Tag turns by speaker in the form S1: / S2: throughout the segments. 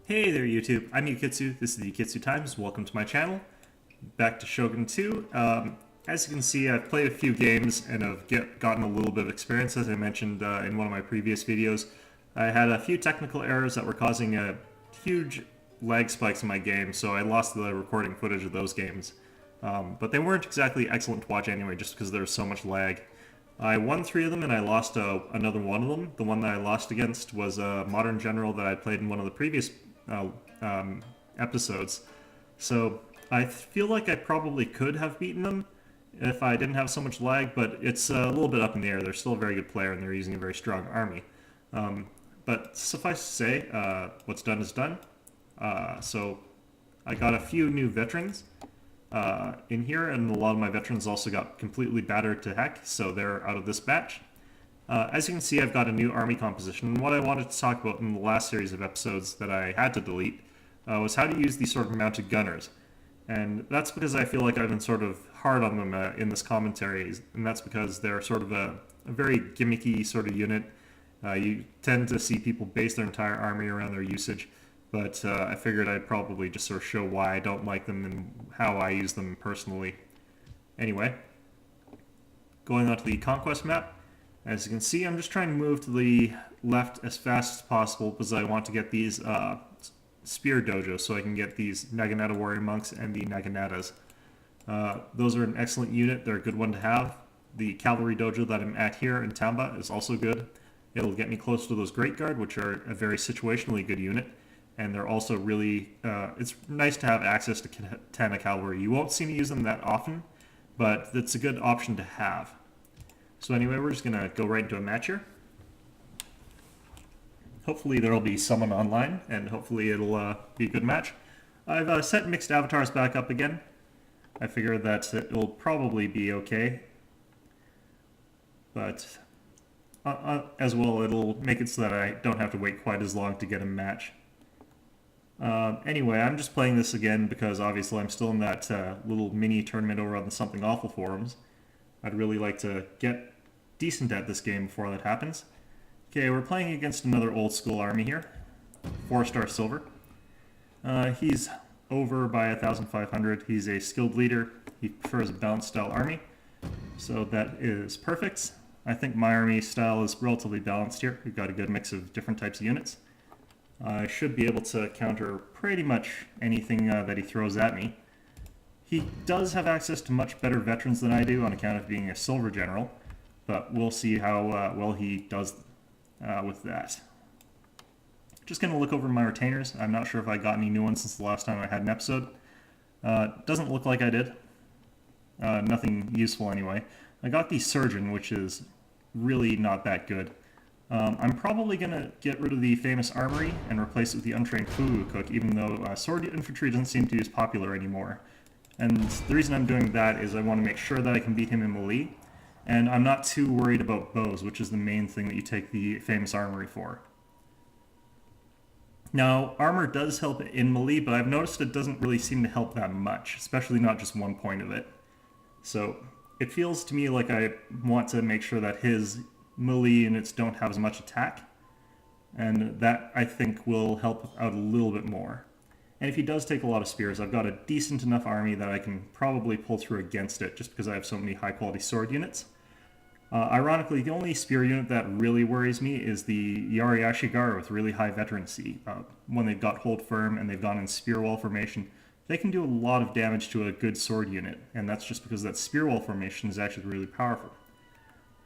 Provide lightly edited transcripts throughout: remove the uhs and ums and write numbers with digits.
S1: Hey there YouTube, I'm Yukitsu, this is the Yukitsu Times, welcome to my channel. Back to Shogun 2. As you can see, I've played a few games and have gotten a little bit of experience, as I mentioned in one of my previous videos. I had a few technical errors that were causing huge lag spikes in my game, so I lost the recording footage of those games. But they weren't exactly excellent to watch anyway, just because there was so much lag. I won 3 of them and I lost another one of them. The one that I lost against was a modern general that I played in one of the previous episodes. So I feel like I probably could have beaten them if I didn't have so much lag, but it's a little bit up in the air. They're still a very good player and they're using a very strong army. But suffice to say, what's done is done. So I got a few new veterans in here, and a lot of my veterans also got completely battered to heck, so they're out of this batch. As you can see, I've got a new army composition, and what I wanted to talk about in the last series of episodes that I had to delete was how to use these sort of mounted gunners. And that's because I feel like I've been sort of hard on them in this commentary, and that's because they're sort of a very gimmicky sort of unit. You tend to see people base their entire army around their usage, but I figured I'd probably just sort of show why I don't like them and how I use them personally. Anyway, going on to the Conquest Map. As you can see, I'm just trying to move to the left as fast as possible because I want to get these spear dojos so I can get these Naginata warrior monks and the Naginatas. Those are an excellent unit. They're a good one to have. The cavalry dojo that I'm at here in Tamba is also good. It'll get me close to those Great Guard, which are a very situationally good unit. And they're also really, it's nice to have access to Tana Cavalry. You won't see me use them that often, but it's a good option to have. So anyway, we're just going to go right into a match here. Hopefully there'll be someone online, and hopefully it'll be a good match. I've set mixed avatars back up again. I figure that it'll probably be okay. But as well, it'll make it so that I don't have to wait quite as long to get a match. Anyway, I'm just playing this again because obviously I'm still in that little mini tournament over on the Something Awful forums. I'd really like to get decent at this game before that happens. Okay, we're playing against another old school army here. 4-star silver. He's over by 1,500. He's a skilled leader. He prefers a balanced style army. So that is perfect. I think my army style is relatively balanced here. We've got a good mix of different types of units. I should be able to counter pretty much anything that he throws at me. He does have access to much better veterans than I do on account of being a silver general, but we'll see how well he does with that. Just going to look over my retainers. I'm not sure if I got any new ones since the last time I had an episode. Doesn't look like I did. Nothing useful anyway. I got the surgeon, which is really not that good. I'm probably going to get rid of the famous armory and replace it with the untrained fugu cook, even though sword infantry doesn't seem to be as popular anymore. And the reason I'm doing that is I want to make sure that I can beat him in melee, and I'm not too worried about bows, which is the main thing that you take the famous armory for. Now, armor does help in melee, but I've noticed it doesn't really seem to help that much, especially not just one point of it. So it feels to me like I want to make sure that his melee units don't have as much attack, and that I think will help out a little bit more. And if he does take a lot of spears, I've got a decent enough army that I can probably pull through against it just because I have so many high quality sword units. Ironically, the only spear unit that really worries me is the Yari Ashigaru with really high veterancy. When they've got hold firm and they've gone in spear wall formation, they can do a lot of damage to a good sword unit, and that's just because that spear wall formation is actually really powerful.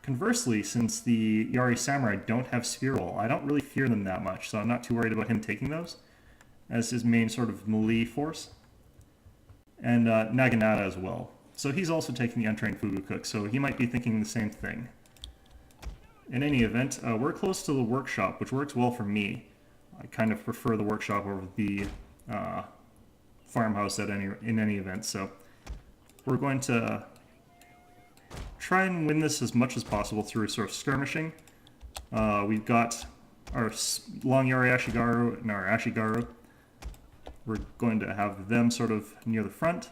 S1: Conversely, since the Yari Samurai don't have spear wall, I don't really fear them that much, so I'm not too worried about him taking those as his main sort of melee force. And Naginata as well. So he's also taking the untrained fugu cook, so he might be thinking the same thing. In any event, we're close to the workshop, which works well for me. I kind of prefer the workshop over the farmhouse in any event, so we're going to try and win this as much as possible through sort of skirmishing. We've got our long Yari Ashigaru and our Ashigaru. We're going to have them sort of near the front.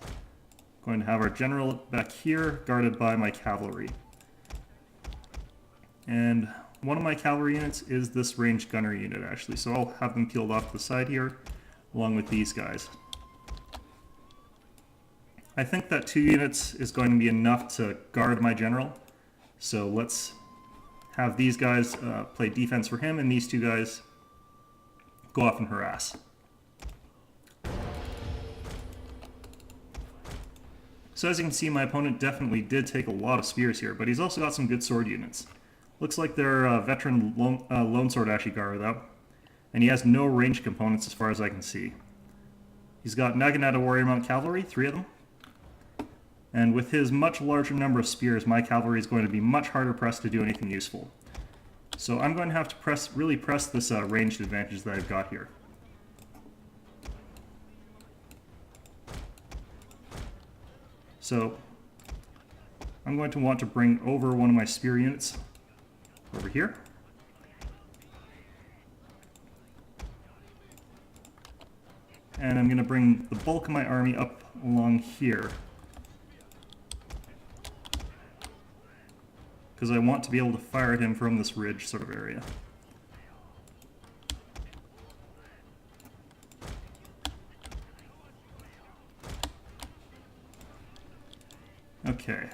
S1: Going to have our general back here, guarded by my cavalry. And one of my cavalry units is this ranged gunner unit, actually, so I'll have them peeled off to the side here. along with these guys. I think that 2 units is going to be enough to guard my general, so let's have these guys play defense for him, and these 2 guys go off and harass. So as you can see, my opponent definitely did take a lot of spears here, but he's also got some good sword units. Looks like they're veteran lone sword Ashigaru though, and he has no range components as far as I can see. He's got Naginata Warrior Mount Cavalry, 3 of them. And with his much larger number of spears, my cavalry is going to be much harder pressed to do anything useful. So I'm going to have to really press this ranged advantage that I've got here. So I'm going to want to bring over one of my spear units over here. And I'm going to bring the bulk of my army up along here, because I want to be able to fire at him from this ridge sort of area. Okay.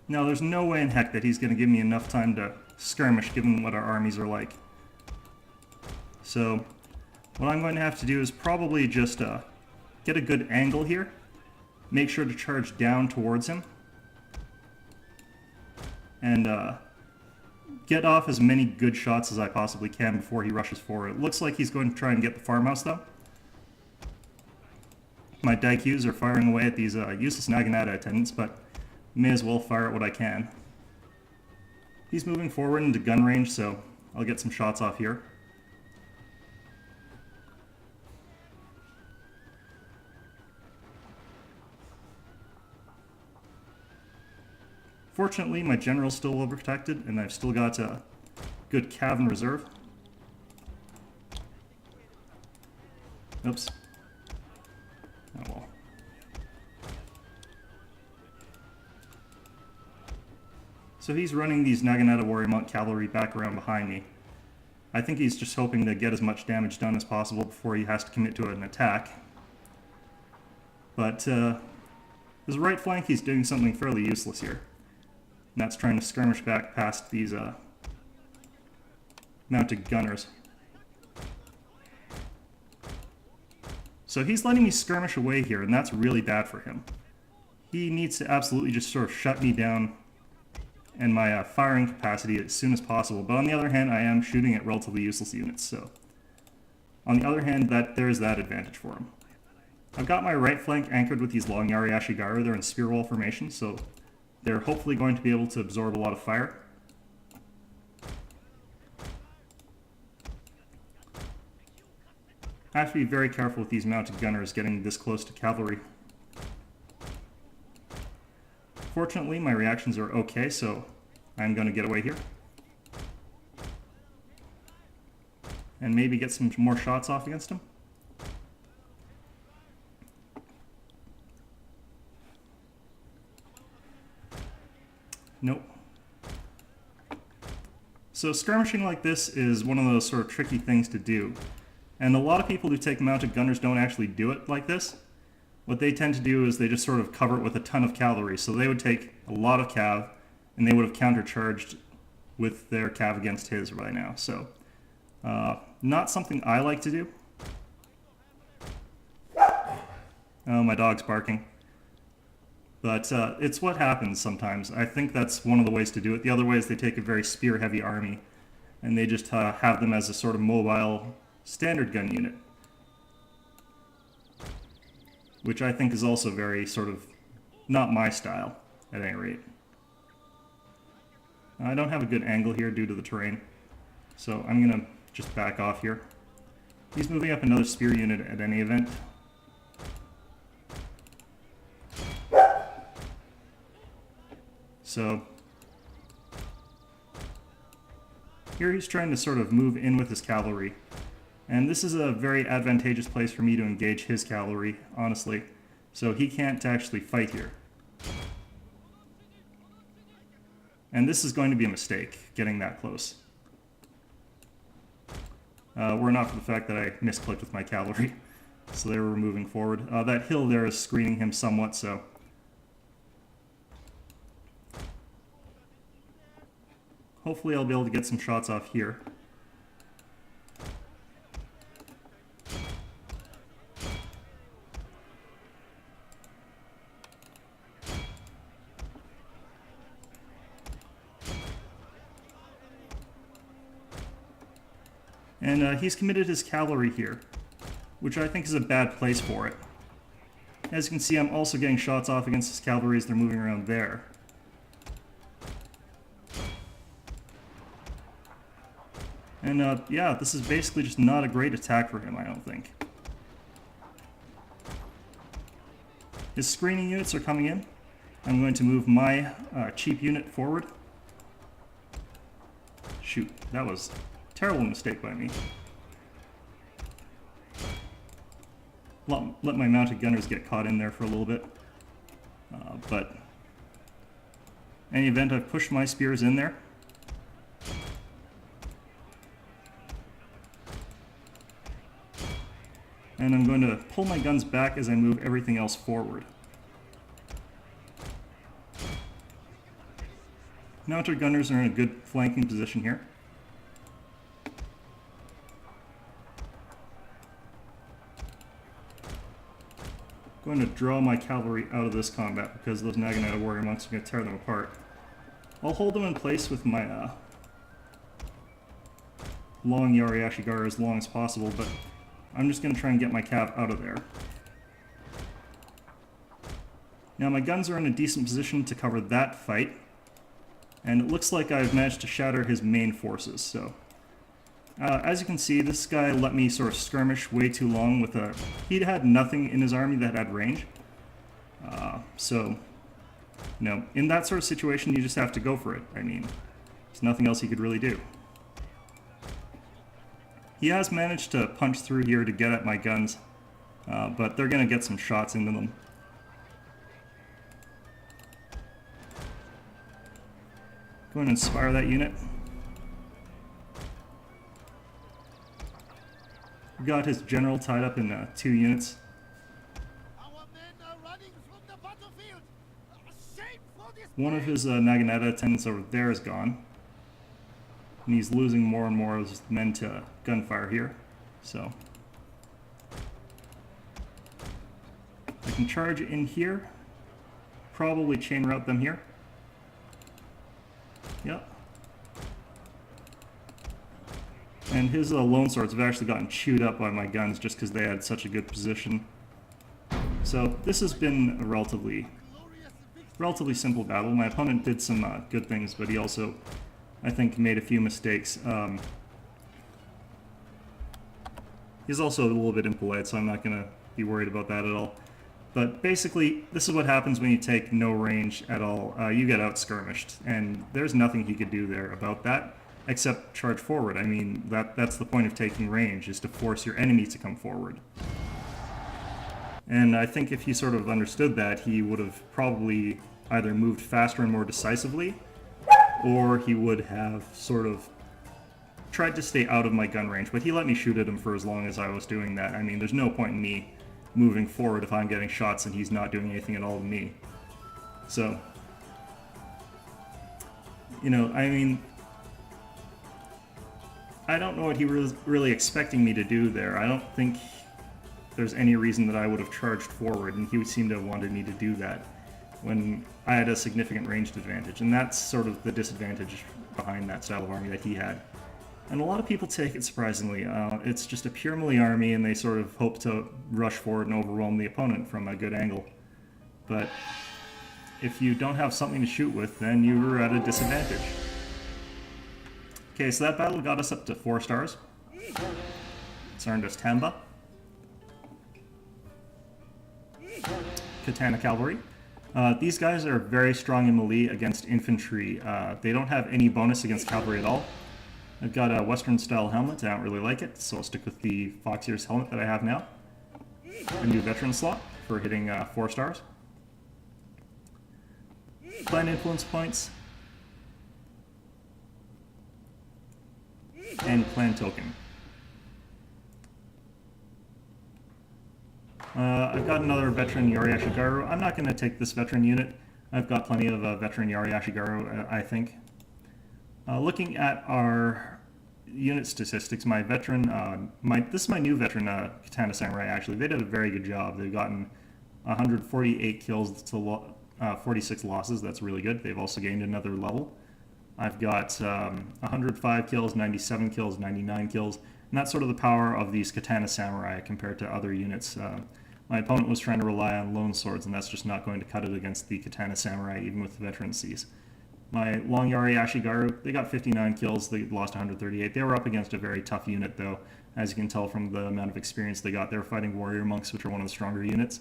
S1: Now there's no way in heck that he's going to give me enough time to skirmish given what our armies are like. So what I'm going to have to do is probably just get a good angle here. Make sure to charge down towards him, and get off as many good shots as I possibly can before he rushes forward. It looks like he's going to try and get the farmhouse though. My Daikyus are firing away at these useless Naginata attendants, but may as well fire at what I can. He's moving forward into gun range, so I'll get some shots off here. Fortunately, my general's still well protected, and I've still got a good cav in reserve. Oops. Oh well. So he's running these Naginata Warrior Mount Cavalry back around behind me. I think he's just hoping to get as much damage done as possible before he has to commit to an attack. But his right flank, he's doing something fairly useless here. And that's trying to skirmish back past these mounted gunners. So he's letting me skirmish away here, and that's really bad for him. He needs to absolutely just sort of shut me down and my firing capacity as soon as possible. But on the other hand, I am shooting at relatively useless units, so on the other hand, there's that advantage for him. I've got my right flank anchored with these long Yari Ashigaru. They're in spear wall formation, so they're hopefully going to be able to absorb a lot of fire. I have to be very careful with these mounted gunners getting this close to cavalry. Fortunately, my reactions are okay, so I'm going to get away here. And maybe get some more shots off against him. Nope. So skirmishing like this is one of those sort of tricky things to do. And a lot of people who take mounted gunners don't actually do it like this. What they tend to do is they just sort of cover it with a ton of cavalry. So they would take a lot of cav, and they would have countercharged with their cav against his by now. So, not something I like to do. Oh, my dog's barking. But it's what happens sometimes. I think that's one of the ways to do it. The other way is they take a very spear-heavy army, and they just have them as a sort of mobile standard gun unit, which I think is also very sort of not my style, at any rate. I don't have a good angle here due to the terrain, so I'm going to just back off here. He's moving up another spear unit at any event. So here he's trying to sort of move in with his cavalry. And this is a very advantageous place for me to engage his cavalry, honestly. So he can't actually fight here. And this is going to be a mistake, getting that close. were not for the fact that I misclicked with my cavalry. So they were moving forward. That hill there is screening him somewhat, so... hopefully I'll be able to get some shots off here. And he's committed his cavalry here, which I think is a bad place for it. As you can see, I'm also getting shots off against his cavalry as they're moving around there. And yeah, this is basically just not a great attack for him, I don't think. His screening units are coming in. I'm going to move my cheap unit forward. Shoot, that was a terrible mistake by me. Let my mounted gunners get caught in there for a little bit. But in any event, I've pushed my spears in there. And I'm going to pull my guns back as I move everything else forward. Mounted gunners are in a good flanking position here. I'm going to draw my cavalry out of this combat because those Naginata warrior monks are going to tear them apart. I'll hold them in place with my long Yariashi Gar as long as possible, but I'm just going to try and get my cav out of there. Now my guns are in a decent position to cover that fight, and it looks like I've managed to shatter his main forces. So, as you can see, this guy let me sort of skirmish way too long with a... He had nothing in his army that had range. So, you know, in that sort of situation, you just have to go for it. I mean, there's nothing else he could really do. He has managed to punch through here to get at my guns, but they're going to get some shots into them. Go and inspire that unit. We've got his general tied up in 2 units.
S2: Our men are running from the battlefield. Shame for this
S1: One of his Naginata attendants over there is gone. And he's losing more and more of his men to gunfire here. So I can charge in here. Probably chain route them here. Yep. And his lone swords have actually gotten chewed up by my guns just because they had such a good position. So this has been a relatively simple battle. My opponent did some good things, but he also, I think, made a few mistakes. He's also a little bit impolite, so I'm not going to be worried about that at all. But basically, this is what happens when you take no range at all. You get out-skirmished, and there's nothing he could do there about that, except charge forward. I mean, that's the point of taking range, is to force your enemy to come forward. And I think if he sort of understood that, he would have probably either moved faster and more decisively, or he would have sort of tried to stay out of my gun range. But he let me shoot at him for as long as I was doing that. I mean, there's no point in me moving forward if I'm getting shots and he's not doing anything at all to me. So, you know, I mean, I don't know what he was really expecting me to do there. I don't think there's any reason that I would have charged forward, and he would seem to have wanted me to do that when I had a significant ranged advantage, and that's sort of the disadvantage behind that style of army that he had. And a lot of people take it surprisingly. It's just a pure melee army, and they sort of hope to rush forward and overwhelm the opponent from a good angle. But if you don't have something to shoot with, then you're at a disadvantage. Okay, so that battle got us up to 4 stars. It's earned us Tamba, Tana Cavalry. These guys are very strong in melee against infantry. They don't have any bonus against cavalry at all. I've got a Western style helmet. I don't really like it, so I'll stick with the Fox Ears helmet that I have now. A new veteran slot for hitting 4 stars. Clan influence points. And clan token. I've got another veteran Yari Ashigaru. I'm not going to take this veteran unit. I've got plenty of veteran Yari Ashigaru, I think. Looking at our unit statistics, my veteran, this is my new veteran Katana Samurai actually. They did a very good job. They've gotten 148 kills to 46 losses. That's really good. They've also gained another level. I've got 105 kills, 97 kills, 99 kills, and that's sort of the power of these Katana Samurai compared to other units. My opponent was trying to rely on lone swords, and that's just not going to cut it against the Katana Samurai, even with the veteran Cs. My Long Yari Ashigaru, they got 59 kills, they lost 138. They were up against a very tough unit, though. As you can tell from the amount of experience they got, they were fighting warrior monks, which are one of the stronger units.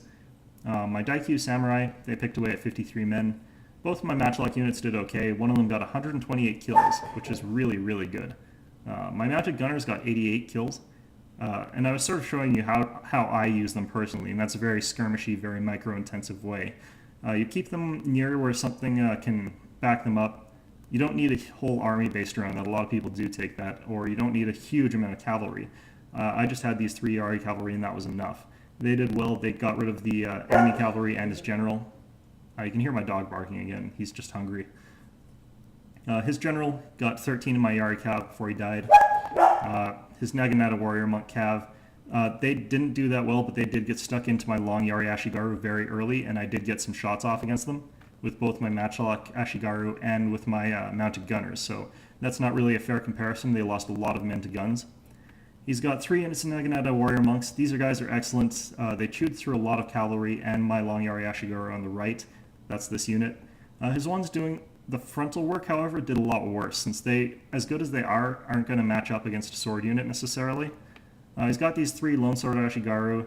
S1: My Daikyu Samurai, they picked away at 53 men. Both of my matchlock units did okay. One of them got 128 kills, which is really, really good. My mounted gunners got 88 kills. And I was sort of showing you how I use them personally, and that's a very skirmishy, very micro-intensive way. You keep them near where something can back them up. You don't need a whole army based around that. A lot of people do take that, or you don't need a huge amount of cavalry. I just had these 3 Yari cavalry, and that was enough. They did well. They got rid of the enemy cavalry and his general. You can hear my dog barking again. He's just hungry. His general got 13 in my Yari Cav before he died. His Naginata Warrior Monk Cav, they didn't do that well, but they did get stuck into my Long Yari Ashigaru very early, and I did get some shots off against them with both my Matchlock Ashigaru and with my mounted gunners, so that's not really a fair comparison. They lost a lot of men to guns. He's got 3 units of Naginata Warrior Monks. These guys are excellent. They chewed through a lot of cavalry and my Long Yari Ashigaru on the right. That's this unit. His ones doing the frontal work, however, did a lot worse, since they, as good as they are, aren't going to match up against a sword unit necessarily. He's got these 3 Lone Sword Ashigaru.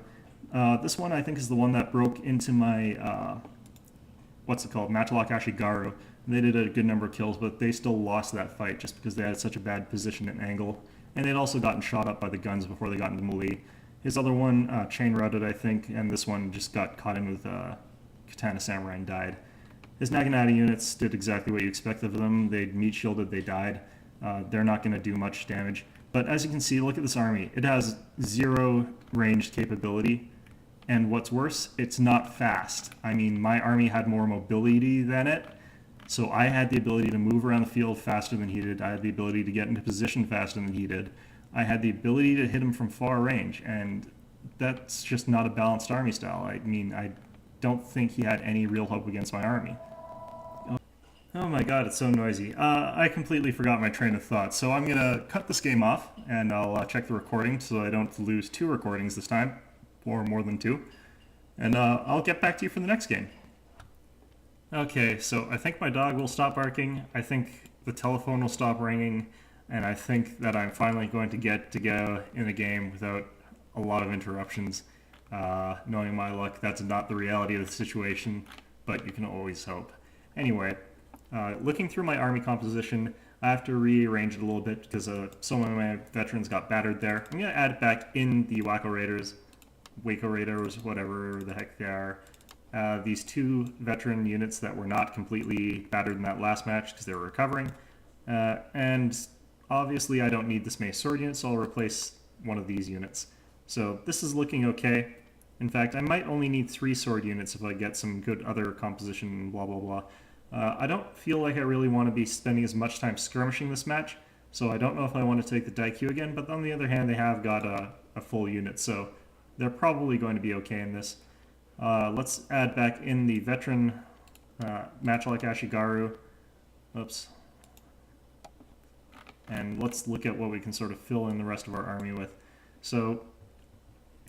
S1: This one I think is the one that broke into my, Matchlock Ashigaru. They did a good number of kills, but they still lost that fight just because they had such a bad position and angle. And they'd also gotten shot up by the guns before they got into melee. His other one chain routed, I think, and this one just got caught in with Katana Samurai and died. His Naginata units did exactly what you expect of them. They meat shielded, they died. They're not going to do much damage. But as you can see, look at this army. It has 0 ranged capability. And what's worse, it's not fast. I mean, my army had more mobility than it. So I had the ability to move around the field faster than he did. I had the ability to get into position faster than he did. I had the ability to hit him from far range. And that's just not a balanced army style. I mean, I don't think he had any real hope against my army. Oh my god, it's so noisy. I completely forgot my train of thought, so I'm going to cut this game off, and I'll check the recording so I don't lose 2 recordings this time, or more than 2. And I'll get back to you for the next game. Okay, so I think my dog will stop barking, I think the telephone will stop ringing, and I think that I'm finally going to get to go in a game without a lot of interruptions. Knowing my luck, that's not the reality of the situation, but you can always hope. Anyway, looking through my army composition, I have to rearrange it a little bit because some of my veterans got battered there. I'm going to add it back in the Waco Raiders, whatever the heck they are. These 2 veteran units that were not completely battered in that last match because they were recovering. And obviously I don't need this Mace Sword unit, so I'll replace one of these units. So this is looking okay. In fact, I might only need 3 sword units if I get some good other composition, blah blah blah. I don't feel like I really want to be spending as much time skirmishing this match, so I don't know if I want to take the Daikyu again, but on the other hand, they have got a full unit, so they're probably going to be okay in this. Let's add back in the veteran Matchlock Ashigaru. Oops. And let's look at what we can sort of fill in the rest of our army with. So,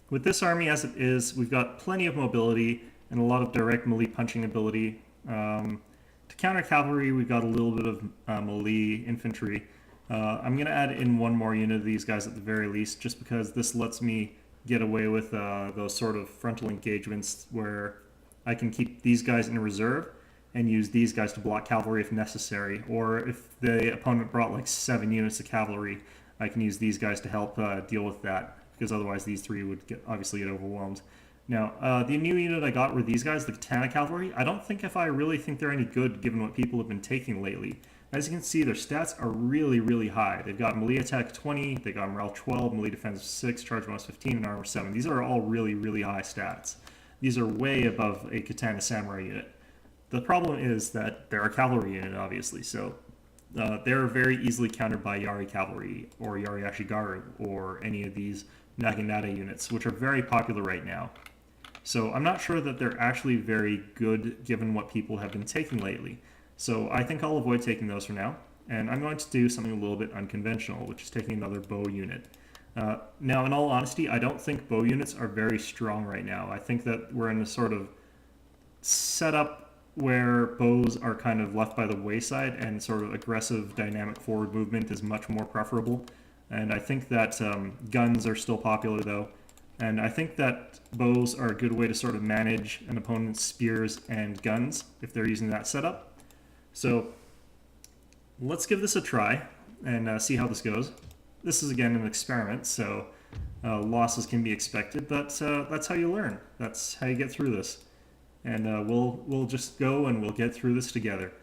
S1: with this army as it is, we've got plenty of mobility and a lot of direct melee punching ability. To counter cavalry, we've got a little bit of melee infantry. I'm going to add in 1 more unit of these guys at the very least, just because this lets me get away with those sort of frontal engagements where I can keep these guys in reserve and use these guys to block cavalry if necessary. Or if the opponent brought like 7 units of cavalry, I can use these guys to help deal with that, because otherwise these 3 would obviously get overwhelmed. Now, the new unit I got were these guys, the Tana Cavalry. I don't think I really think they're any good given what people have been taking lately. As you can see, their stats are really, really high. They've got melee attack 20, they got morale 12, melee defense 6, charge bonus 15, and armor 7. These are all really, really high stats. These are way above a Katana Samurai unit. The problem is that they're a cavalry unit, obviously, so they're very easily countered by Yari Cavalry or Yari Ashigaru or any of these Naginata units, which are very popular right now. So I'm not sure that they're actually very good given what people have been taking lately. So I think I'll avoid taking those for now, and I'm going to do something a little bit unconventional, which is taking another bow unit. Now, in all honesty, I don't think bow units are very strong right now. I think that we're in a sort of setup where bows are kind of left by the wayside, and sort of aggressive dynamic forward movement is much more preferable. And I think that guns are still popular, though. And I think that bows are a good way to sort of manage an opponent's spears and guns if they're using that setup. So let's give this a try and see how this goes. This is again an experiment, so losses can be expected, but that's how you learn. That's how you get through this. And we'll just go and we'll get through this together.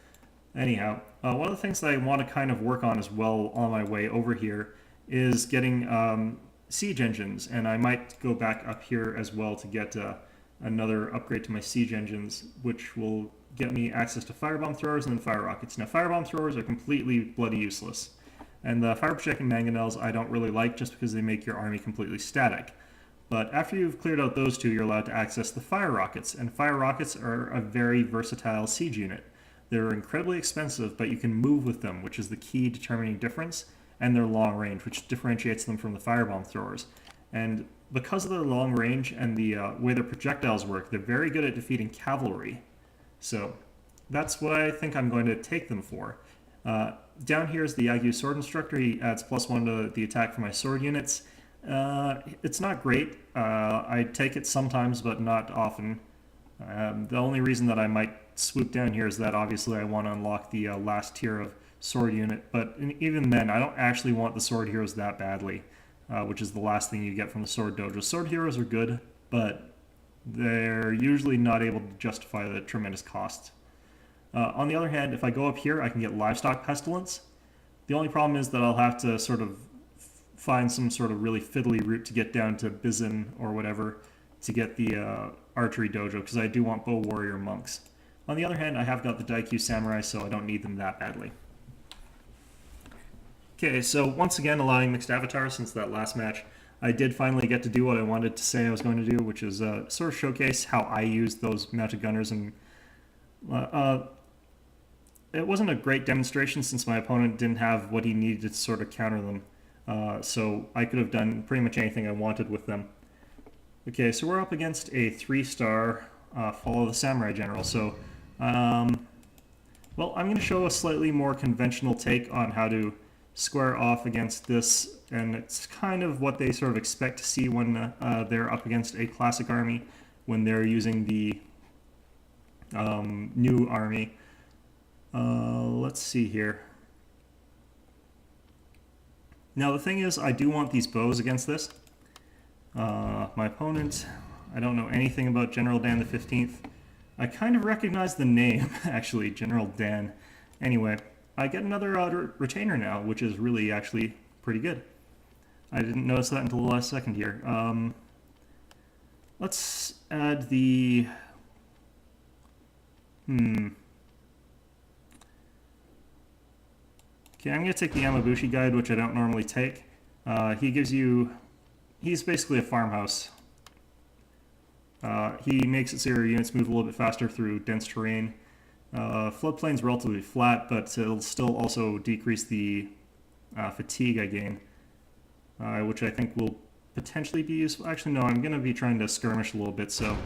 S1: Anyhow, one of the things that I want to kind of work on as well on my way over here is getting siege engines, and I might go back up here as well to get another upgrade to my siege engines, which will get me access to firebomb throwers and then fire rockets. Now, firebomb throwers are completely bloody useless, and the fire projecting mangonels I don't really like just because they make your army completely static. But after you've cleared out those two, you're allowed to access the fire rockets, and fire rockets are a very versatile siege unit. They're incredibly expensive, but you can move with them, which is the key determining difference, and their long range, which differentiates them from the firebomb throwers. And because of their long range and the way their projectiles work, they're very good at defeating cavalry. So that's what I think I'm going to take them for. Down here is the Yagyu Sword Instructor. He adds +1 to the attack for my sword units. It's not great. I take it sometimes, but not often. The only reason that I might swoop down here is that obviously I want to unlock the last tier of sword unit, but even then I don't actually want the sword heroes that badly, which is the last thing you get from the sword dojo. Sword heroes are good, but they're usually not able to justify the tremendous cost. On the other hand, if I go up here, I can get livestock pestilence. The only problem is that I'll have to sort of find some sort of really fiddly route to get down to Bizin or whatever to get the archery dojo, because I do want bow warrior monks. On the other hand, I have got the Daikyu samurai, so I don't need them that badly. Okay, so once again, allowing mixed avatars since that last match, I did finally get to do what I wanted to say I was going to do, which is sort of showcase how I used those mounted gunners. And it wasn't a great demonstration since my opponent didn't have what he needed to sort of counter them. So I could have done pretty much anything I wanted with them. Okay, so we're up against a 3-star Follow the Samurai General. So, well, I'm going to show a slightly more conventional take on how to square off against this, and it's kind of what they sort of expect to see when they're up against a classic army, when they're using the new army. Let's see here. Now the thing is, I do want these bows against this. My opponent, I don't know anything about General Dan the 15th. I kind of recognize the name, actually, General Dan. Anyway, I get another retainer now, which is really actually pretty good. I didn't notice that until the last second here. Let's add the... Okay, I'm going to take the Yamabushi guide, which I don't normally take. He gives you... He's basically a farmhouse. He makes it so your units move a little bit faster through dense terrain. Floodplain's relatively flat, but it'll still also decrease the fatigue I gain, which I think will potentially be useful. Actually, no, I'm going to be trying to skirmish a little bit, so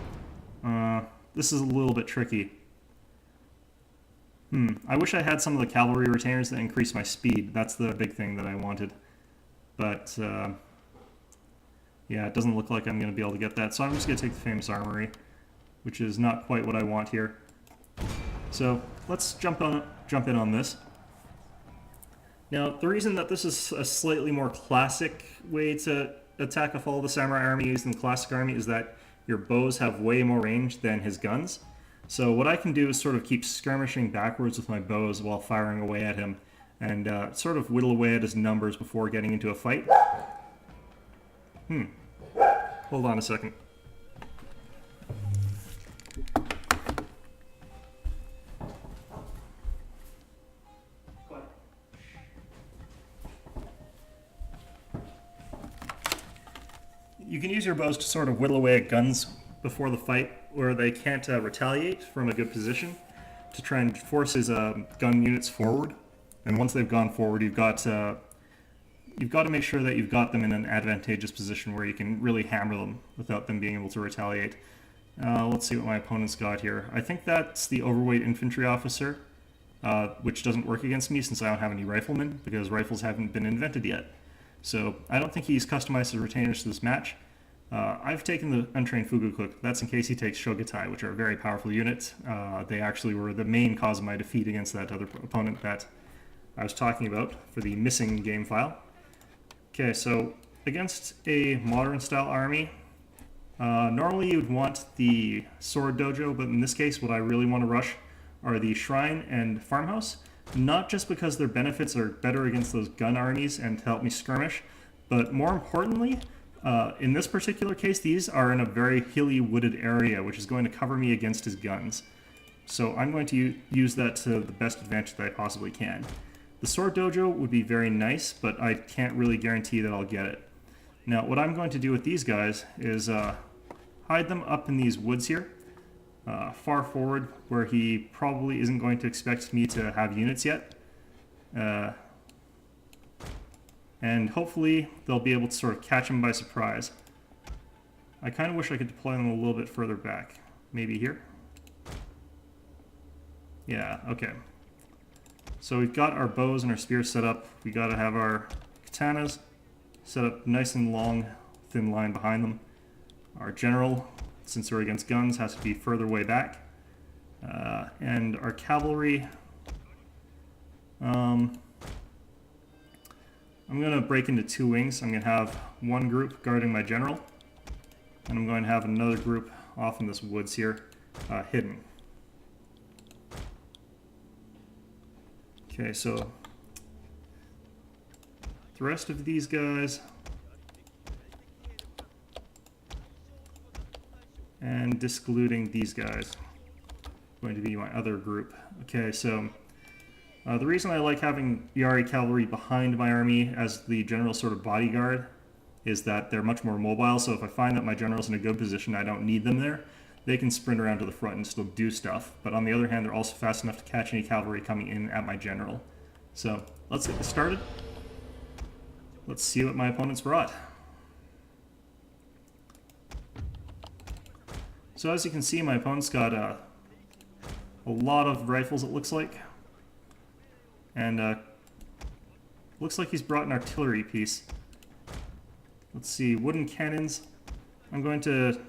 S1: this is a little bit tricky. I wish I had some of the cavalry retainers that increase my speed. That's the big thing that I wanted. But, yeah, it doesn't look like I'm going to be able to get that, so I'm just going to take the famous armory, which is not quite what I want here. So let's jump in on this. Now, the reason that this is a slightly more classic way to attack a Follow the Samurai army using the classic army is that your bows have way more range than his guns. So what I can do is sort of keep skirmishing backwards with my bows while firing away at him, and sort of whittle away at his numbers before getting into a fight. Hold on a second. You can use your bows to sort of whittle away at guns before the fight where they can't retaliate from a good position to try and force his gun units forward. And once they've gone forward, you've got to make sure that you've got them in an advantageous position where you can really hammer them without them being able to retaliate. Let's see what my opponent's got here. I think that's the overweight infantry officer, which doesn't work against me since I don't have any riflemen, because rifles haven't been invented yet. So I don't think he's customized his retainers to this match. I've taken the untrained Fugu-Cook. That's in case he takes Shogutai, which are a very powerful unit. They actually were the main cause of my defeat against that other opponent that I was talking about for the missing game file. Okay, so against a modern-style army, normally you'd want the Sword Dojo, but in this case what I really want to rush are the Shrine and Farmhouse. Not just because their benefits are better against those gun armies and to help me skirmish, but more importantly, in this particular case, these are in a very hilly, wooded area, which is going to cover me against his guns. So I'm going to use that to the best advantage that I possibly can. The Sword Dojo would be very nice, but I can't really guarantee that I'll get it. Now, what I'm going to do with these guys is hide them up in these woods here. Far forward, where he probably isn't going to expect me to have units yet. And hopefully they'll be able to sort of catch him by surprise. I kind of wish I could deploy them a little bit further back. Maybe here? Yeah, okay. So we've got our bows and our spears set up. We got to have our katanas set up nice and long, thin line behind them. Our general, since we're against guns, has to be further way back. And our cavalry, I'm going to break into two wings. I'm going to have one group guarding my general, and I'm going to have another group off in this woods here, hidden. Okay, so the rest of these guys, and discluding these guys, going to be my other group. Okay, so the reason I like having Yari cavalry behind my army as the general sort of bodyguard is that they're much more mobile, so if I find that my general's in a good position, I don't need them there, they can sprint around to the front and still do stuff. But on the other hand, they're also fast enough to catch any cavalry coming in at my general. So let's get this started. Let's see what my opponent's brought. So as you can see, my opponent's got a lot of rifles, it looks like. And looks like he's brought an artillery piece. Let's see, wooden cannons. I'm going to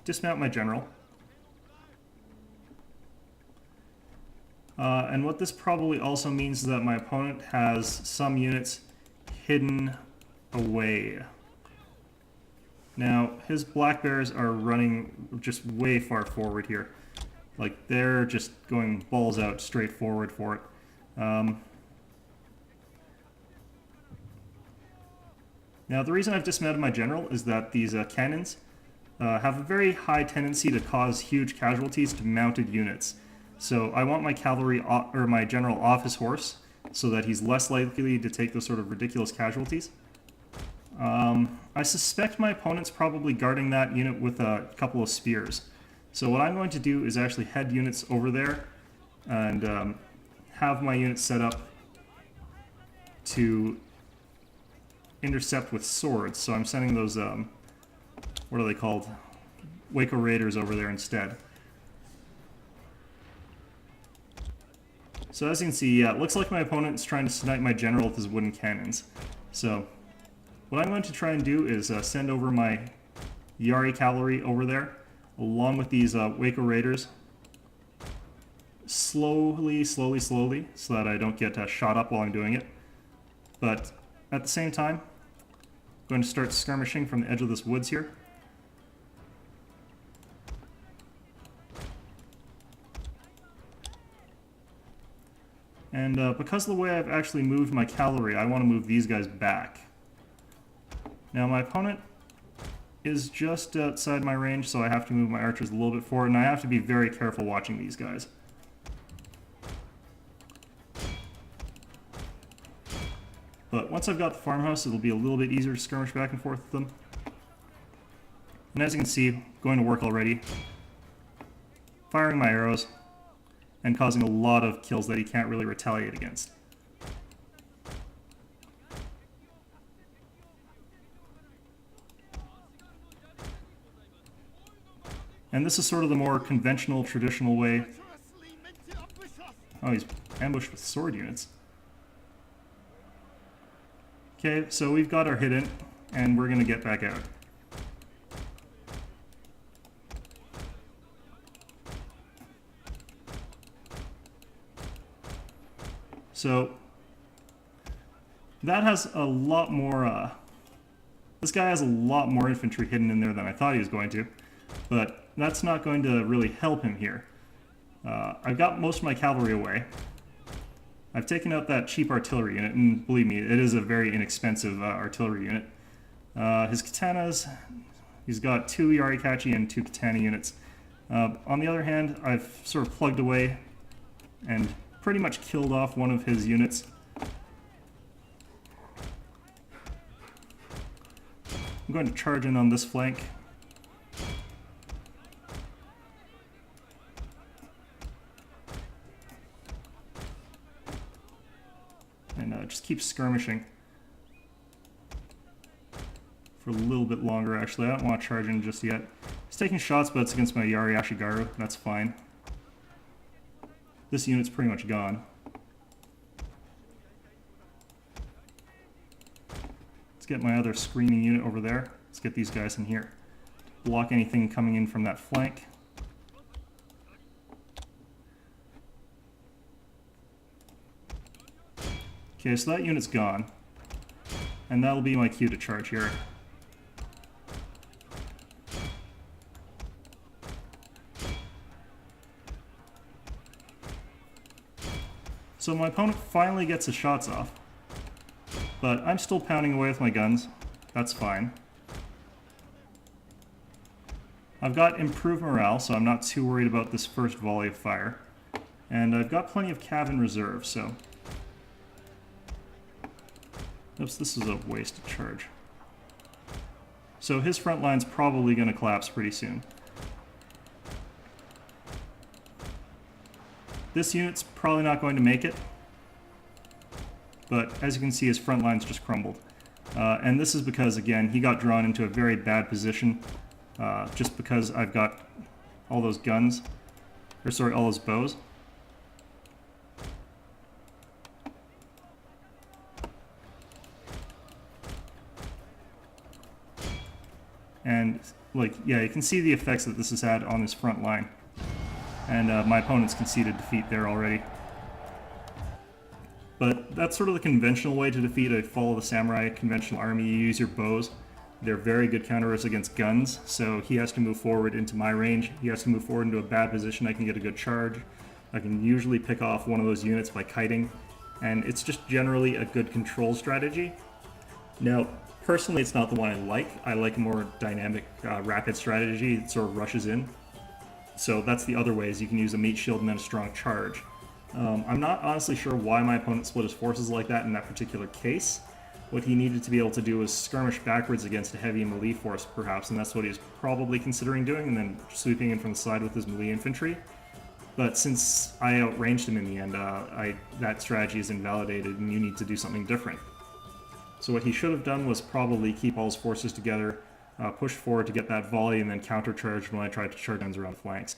S1: dismount my general. And what this probably also means is that my opponent has some units hidden away. Now, his black bears are running just way far forward here. Like, they're just going balls out straight forward for it. Now, the reason I've dismounted my general is that these cannons have a very high tendency to cause huge casualties to mounted units. So I want my cavalry or my general off his horse so that he's less likely to take those sort of ridiculous casualties. I suspect my opponent's probably guarding that unit with a couple of spears. So what I'm going to do is actually head units over there and have my units set up to intercept with swords. So I'm sending those, what are they called? Waco Raiders over there instead. So as you can see, yeah, it looks like my opponent's trying to snipe my general with his wooden cannons. So what I'm going to try and do is send over my Yari cavalry over there, along with these Waco Raiders. Slowly, so that I don't get shot up while I'm doing it. But at the same time, I'm going to start skirmishing from the edge of this woods here. And because of the way I've actually moved my cavalry, I want to move these guys back. Now my opponent is just outside my range, so I have to move my archers a little bit forward, and I have to be very careful watching these guys. But once I've got the farmhouse, it'll be a little bit easier to skirmish back and forth with them. And as you can see, going to work already. Firing my arrows, and causing a lot of kills that he can't really retaliate against. And this is sort of the more conventional, traditional way. Oh, he's ambushed with sword units. Okay, so we've got our hit in, and we're going to get back out. So, that has a lot more, this guy has a lot more infantry hidden in there than I thought he was going to, but that's not going to really help him here. I've got most of my cavalry away. I've taken out that cheap artillery unit, and believe me, it is a very inexpensive artillery unit. His katanas, he's got 2 Yarikachi and 2 katana units. On the other hand, I've sort of plugged away and pretty much killed off one of his units. I'm going to charge in on this flank. And just keep skirmishing for a little bit longer, actually. I don't want to charge in just yet. He's taking shots, but it's against my Yari Ashigaru. That's fine. This unit's pretty much gone. Let's get my other screening unit over there. Let's get these guys in here. Block anything coming in from that flank. Okay, so that unit's gone. And that'll be my cue to charge here. So my opponent finally gets his shots off, but I'm still pounding away with my guns. That's fine. I've got improved morale, so I'm not too worried about this first volley of fire. And I've got plenty of cav in reserve, so... Oops, this is a wasted charge. So his front line's probably going to collapse pretty soon. This unit's probably not going to make it, but as you can see, his front line's just crumbled. And this is because, again, he got drawn into a very bad position just because I've got all those guns, or sorry, all those bows. And, like, yeah, you can see the effects that this has had on his front line. And my opponent's conceded defeat there already. But that's sort of the conventional way to defeat a Fall of the Samurai conventional army. You use your bows. They're very good counters against guns, so he has to move forward into my range. He has to move forward into a bad position. I can get a good charge. I can usually pick off one of those units by kiting, and it's just generally a good control strategy. Now, personally, it's not the one I like. I like a more dynamic, rapid strategy that sort of rushes in. So that's the other ways you can use a meat shield and then a strong charge. I'm not honestly sure why my opponent split his forces like that in that particular case. What he needed to be able to do was skirmish backwards against a heavy melee force, perhaps, and that's what he's probably considering doing, and then sweeping in from the side with his melee infantry. But since I outranged him in the end, that strategy is invalidated, and you need to do something different. So what he should have done was probably keep all his forces together, push forward to get that volley, and then countercharge when I tried to charge guns around the flanks.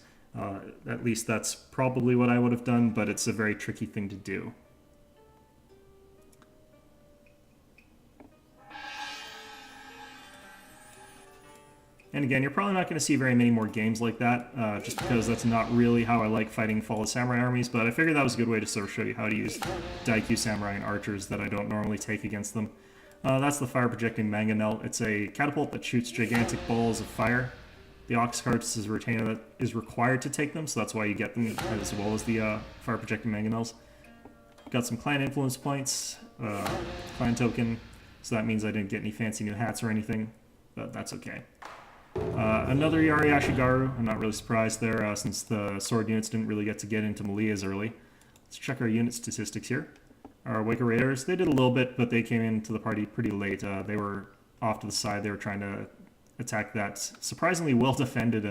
S1: At least that's probably what I would have done, but it's a very tricky thing to do. And again, you're probably not going to see very many more games like that, just because that's not really how I like fighting Fall of Samurai armies, but I figured that was a good way to sort of show you how to use Daikyu Samurai and archers that I don't normally take against them. That's the fire-projecting mangonel. It's a catapult that shoots gigantic balls of fire. The ox carts is a retainer that is required to take them, so that's why you get them, as well as the fire-projecting mangonels. got some clan influence points, clan token, so that means I didn't get any fancy new hats or anything, but that's okay. Another Yari Ashigaru. I'm not really surprised there, since the sword units didn't really get into melee as early. Let's check our unit statistics here. Our Waker Raiders, they did a little bit, but they came into the party pretty late. They were off to the side. They were trying to attack that surprisingly well-defended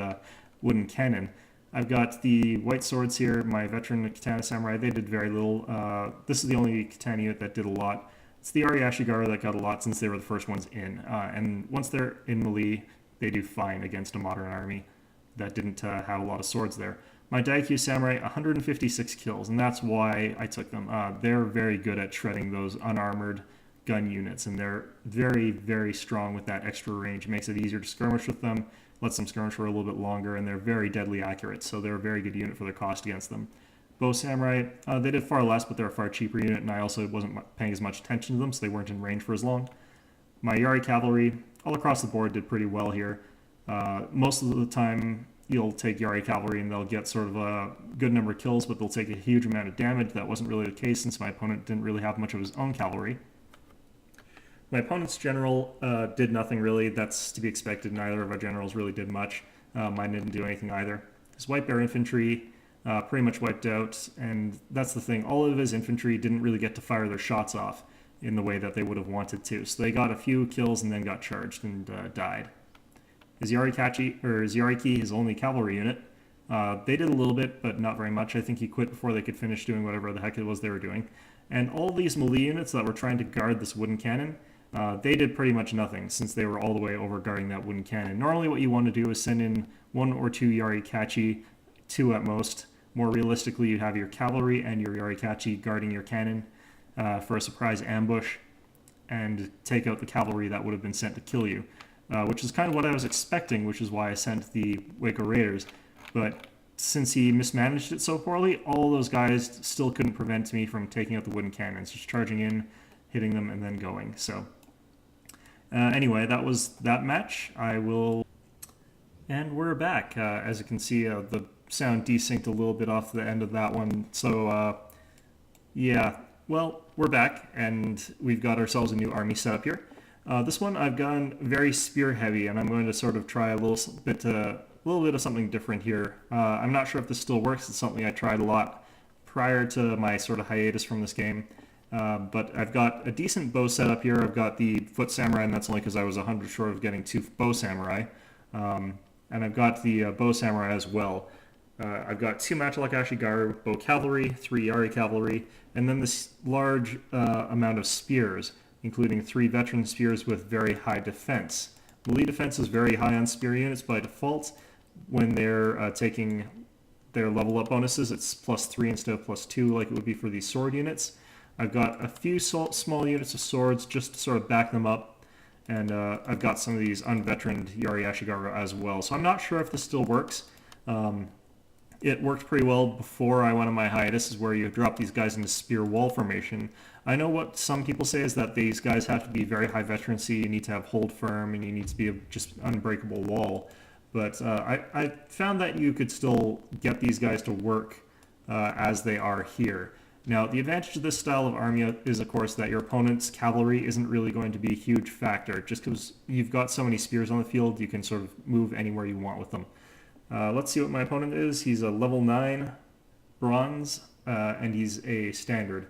S1: wooden cannon. I've got the white swords here, my veteran Katana Samurai. They did very little. This is the only Katana unit that did a lot. It's the Yari Ashigaru that got a lot since they were the first ones in. And once they're in melee, they do fine against a modern army that didn't have a lot of swords there. My Daikyu Samurai, 156 kills, and that's why I took them. They're very good at shredding those unarmored gun units, and they're very, very strong with that extra range. It makes it easier to skirmish with them, lets them skirmish for a little bit longer, and they're very deadly accurate, so they're a very good unit for their cost against them. Bow Samurai, they did far less, but they're a far cheaper unit, and I also wasn't paying as much attention to them, so they weren't in range for as long. My Yari Cavalry, all across the board, did pretty well here. Most of the time, you'll take Yari Cavalry and they'll get sort of a good number of kills, but they'll take a huge amount of damage. That wasn't really the case since my opponent didn't really have much of his own cavalry. My opponent's general did nothing really. That's to be expected. Neither of our generals really did much. Mine didn't do anything either. His White Bear infantry pretty much wiped out, and that's the thing. All of his infantry didn't really get to fire their shots off in the way that they would have wanted to. So they got a few kills and then got charged and died. His Yariki, his only cavalry unit, they did a little bit, but not very much. I think he quit before they could finish doing whatever the heck it was they were doing. And all these melee units that were trying to guard this wooden cannon, they did pretty much nothing, since they were all the way over guarding that wooden cannon. Normally what you want to do is send in 1 or 2 Yarikachi, 2 at most. More realistically, you have your cavalry and your Yarikachi guarding your cannon for a surprise ambush, and take out the cavalry that would have been sent to kill you. Which is kind of what I was expecting, which is why I sent the Waker Raiders. But since he mismanaged it so poorly, all those guys still couldn't prevent me from taking out the wooden cannons, just charging in, hitting them, and then going. So anyway, that was that match. And we're back. As you can see, the sound desynced a little bit off the end of that one. So yeah, well, we're back, and we've got ourselves a new army set up here. This one I've gone very spear heavy, and I'm going to sort of try a little bit of something different here. I'm not sure if this still works. It's something I tried a lot prior to my sort of hiatus from this game. But I've got a decent bow set up here. I've got the Foot Samurai, and that's only because I was 100 short of getting 2 Bow Samurai. And I've got the Bow Samurai as well. I've got 2 Matchlock Ashigaru, Bow Cavalry, 3 Yari Cavalry, and then this large amount of spears, including 3 veteran spears with very high defense. Melee defense is very high on spear units by default. When they're taking their level up bonuses, it's +3 instead of +2 like it would be for these sword units. I've got a few small units of swords just to sort of back them up, and I've got some of these unveteraned Yari Ashigaru as well. So I'm not sure if this still works. It worked pretty well before I went on my hiatus, is where you drop these guys into spear wall formation. I know what some people say is that these guys have to be very high veterancy, you need to have hold firm, and you need to be a just unbreakable wall. But I found that you could still get these guys to work as they are here. Now, the advantage of this style of army is, of course, that your opponent's cavalry isn't really going to be a huge factor. Just because you've got so many spears on the field, you can sort of move anywhere you want with them. Let's see what my opponent is. He's a level 9 bronze, and he's a standard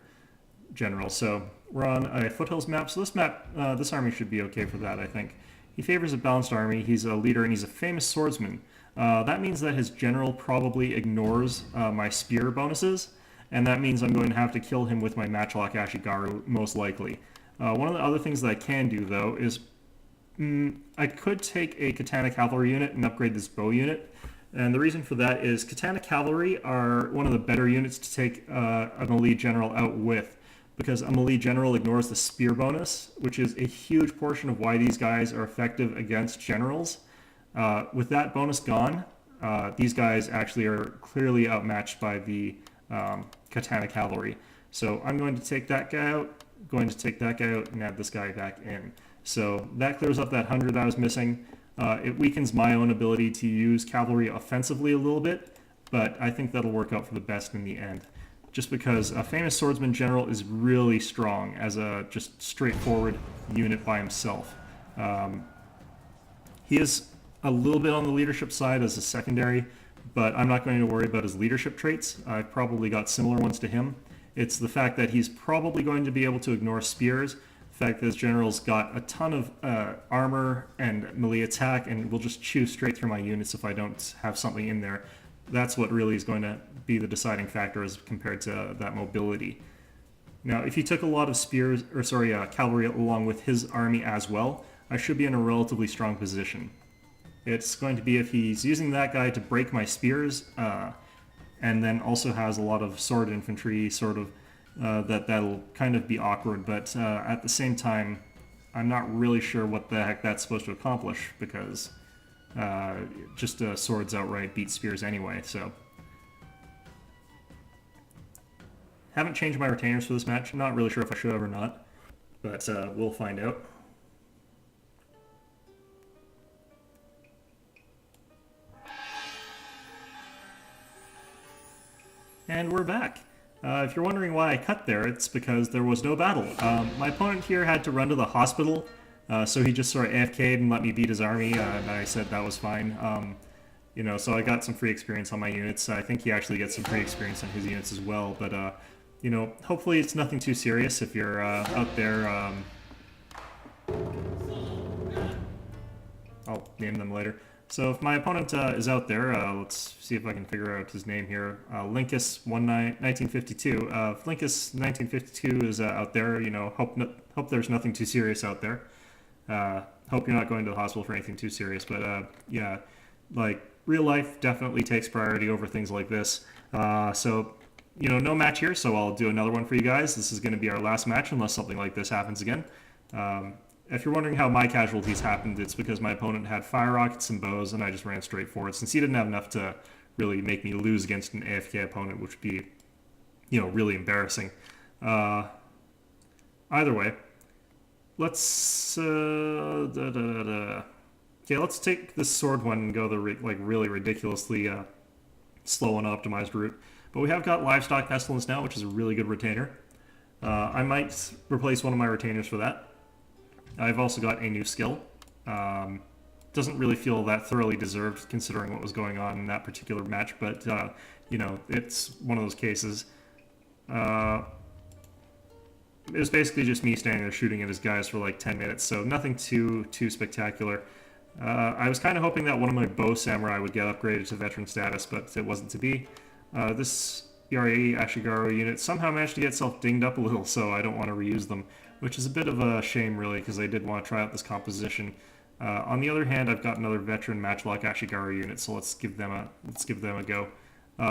S1: general. So we're on a foothills map. So this army should be okay for that, I think. He favors a balanced army. He's a leader, and he's a famous swordsman. That means that his general probably ignores my spear bonuses, and that means I'm going to have to kill him with my Matchlock Ashigaru, most likely. One of the other things that I can do, though, is I could take a Katana Cavalry unit and upgrade this bow unit. And the reason for that is Katana Cavalry are one of the better units to take an elite general out with, because a melee general ignores the spear bonus, which is a huge portion of why these guys are effective against generals. With that bonus gone, these guys actually are clearly outmatched by the Katana Cavalry. So I'm going to take that guy out, and add this guy back in. So that clears up that 100 that I was missing. It weakens my own ability to use cavalry offensively a little bit, but I think that'll work out for the best in the end. just because a famous swordsman general is really strong as a just straightforward unit by himself. He is a little bit on the leadership side as a secondary, but I'm not going to worry about his leadership traits. I've probably got similar ones to him. It's the fact that he's probably going to be able to ignore spears, the fact that his general's got a ton of armor and melee attack and will just chew straight through my units if I don't have something in there. That's what really is going to be the deciding factor as compared to that mobility. Now, if he took a lot of cavalry along with his army as well, I should be in a relatively strong position. It's going to be if he's using that guy to break my spears, and then also has a lot of sword infantry, that'll kind of be awkward, but at the same time, I'm not really sure what the heck that's supposed to accomplish, because just swords outright beat spears anyway, so. Haven't changed my retainers for this match. I'm not really sure if I should have or not, but we'll find out. And we're back. If you're wondering why I cut there, it's because there was no battle. My opponent here had to run to the hospital, so he just sort of AFK'd and let me beat his army, and I said that was fine. So I got some free experience on my units. I think he actually gets some free experience on his units as well, but, hopefully it's nothing too serious if you're out there. I'll name them later. So if my opponent is out there, let's see if I can figure out his name here. Linkus 1952. If Linkus 1952 is out there, hope there's nothing too serious out there. Hope you're not going to the hospital for anything too serious. But yeah, like real life definitely takes priority over things like this. So no match here, so I'll do another one for you guys. This is going to be our last match unless something like this happens again. If you're wondering how my casualties happened, it's because my opponent had fire rockets and bows, and I just ran straight forward, since he didn't have enough to really make me lose against an AFK opponent, which would be, really embarrassing. Either way, let's okay, let's take this sword one and go the really ridiculously slow and optimized route. But we have got livestock pestilence now, which is a really good retainer. I might replace one of my retainers for that. I've also got a new skill. Doesn't really feel that thoroughly deserved considering what was going on in that particular match, but it's one of those cases. It was basically just me standing there shooting at his guys for like 10 minutes, so nothing too spectacular. I was kind of hoping that one of my bow samurai would get upgraded to veteran status, but it wasn't to be. This Yari Ashigaru unit somehow managed to get itself dinged up a little, so I don't want to reuse them, which is a bit of a shame, really, because I did want to try out this composition. On the other hand, I've got another veteran Matchlock Ashigaru unit, so let's give them a go.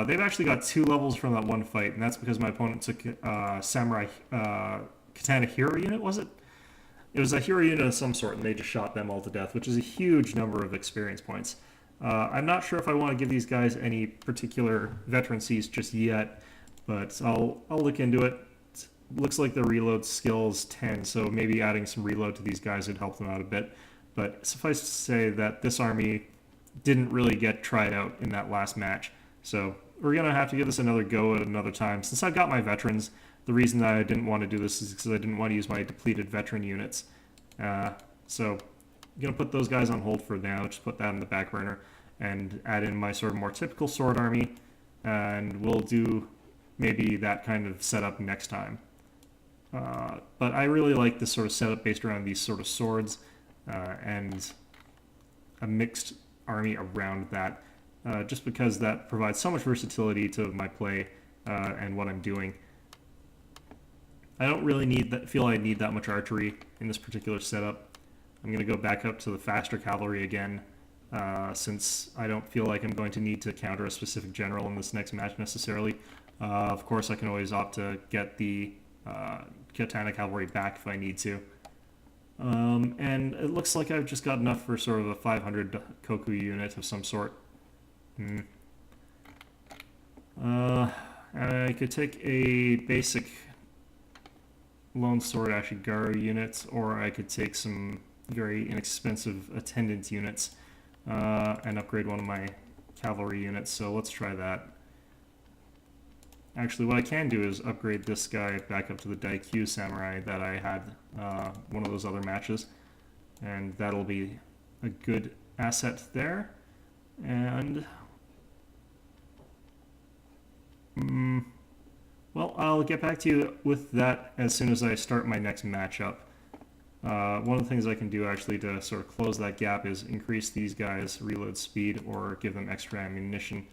S1: They've actually got 2 levels from that one fight, and that's because my opponent took Samurai Katana Hero unit, was it? It was a hero unit of some sort, and they just shot them all to death, which is a huge number of experience points. I'm not sure if I want to give these guys any particular veterancies just yet, but I'll look into it. Looks like the reload skill is 10, so maybe adding some reload to these guys would help them out a bit. But suffice to say that this army didn't really get tried out in that last match. So we're going to have to give this another go at another time. Since I've got my veterans, the reason that I didn't want to do this is because I didn't want to use my depleted veteran units. So I'm going to put those guys on hold for now, just put that in the back burner, and add in my sort of more typical sword army, and we'll do maybe that kind of setup next time. But I really like this sort of setup based around these sort of swords and a mixed army around that, just because that provides so much versatility to my play and what I'm doing. I don't really feel I need that much archery in this particular setup. I'm going to go back up to the faster cavalry again, since I don't feel like I'm going to need to counter a specific general in this next match necessarily. Of course, I can always opt to get the Tana Cavalry back if I need to. And it looks like I've just got enough for sort of a 500 Koku unit of some sort. I could take a basic Lone Sword Ashigaru unit, or I could take some very inexpensive attendant units and upgrade one of my cavalry units, so let's try that. Actually, what I can do is upgrade this guy back up to the Daikyu Samurai that I had one of those other matches. And that'll be a good asset there. And... well, I'll get back to you with that as soon as I start my next matchup. One of the things I can do actually to sort of close that gap is increase these guys' reload speed or give them extra ammunition.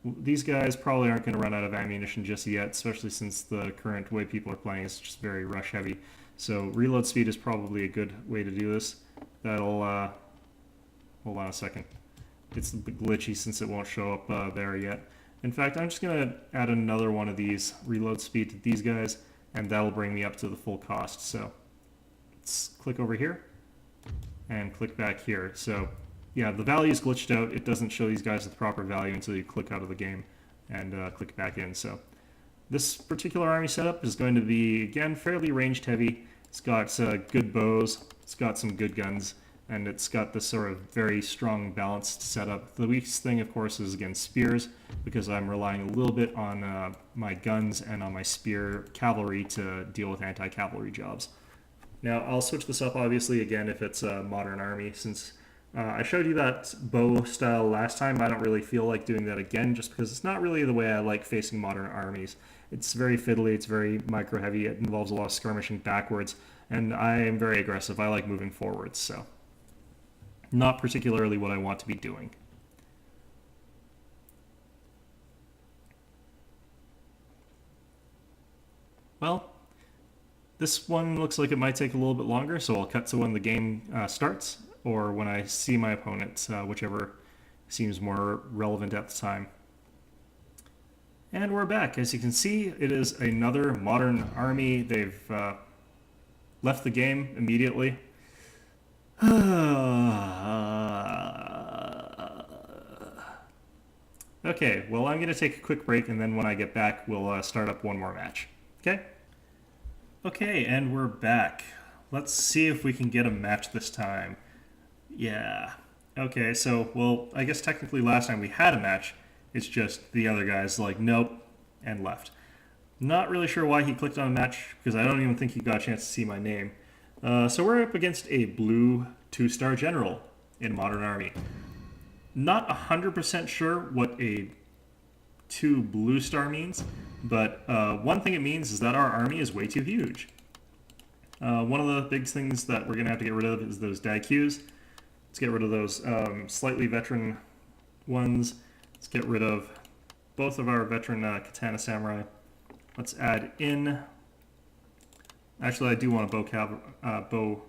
S1: These guys probably aren't going to run out of ammunition just yet, especially since the current way people are playing is just very rush heavy. So reload speed is probably a good way to do this. That'll, hold on a second. It's a bit glitchy since it won't show up there yet. In fact, I'm just going to add another one of these reload speed to these guys, and that'll bring me up to the full cost. So let's click over here and click back here. So yeah, the value is glitched out. It doesn't show these guys the proper value until you click out of the game and click back in. So this particular army setup is going to be, again, fairly ranged heavy. It's got good bows, it's got some good guns, and it's got this sort of very strong balanced setup. The weakest thing, of course, is against spears, because I'm relying a little bit on my guns and on my spear cavalry to deal with anti-cavalry jobs. Now, I'll switch this up, obviously, again, if it's a modern army, since I showed you that bow style last time. I don't really feel like doing that again, just because it's not really the way I like facing modern armies. It's very fiddly, it's very micro-heavy, it involves a lot of skirmishing backwards, and I am very aggressive. I like moving forwards, so not particularly what I want to be doing. Well, this one looks like it might take a little bit longer, so I'll cut to when the game starts, or when I see my opponent, whichever seems more relevant at the time. And we're back. As you can see, it is another modern army. They've left the game immediately. Okay, well, I'm going to take a quick break, and then when I get back, we'll start up one more match. Okay? Okay, and we're back. Let's see if we can get a match this time. Yeah. Okay, so, well, I guess technically last time we had a match. It's just the other guy's like, nope, and left. Not really sure why he clicked on a match, because I don't even think he got a chance to see my name. So we're up against a blue 2-star general in Modern Army. Not 100% sure what a 2 blue star means, but one thing it means is that our army is way too huge. One of the big things that we're going to have to get rid of is those Daikyus. Let's get rid of those slightly veteran ones. Let's get rid of both of our veteran Katana Samurai. Let's add in... Actually, I do want a bow,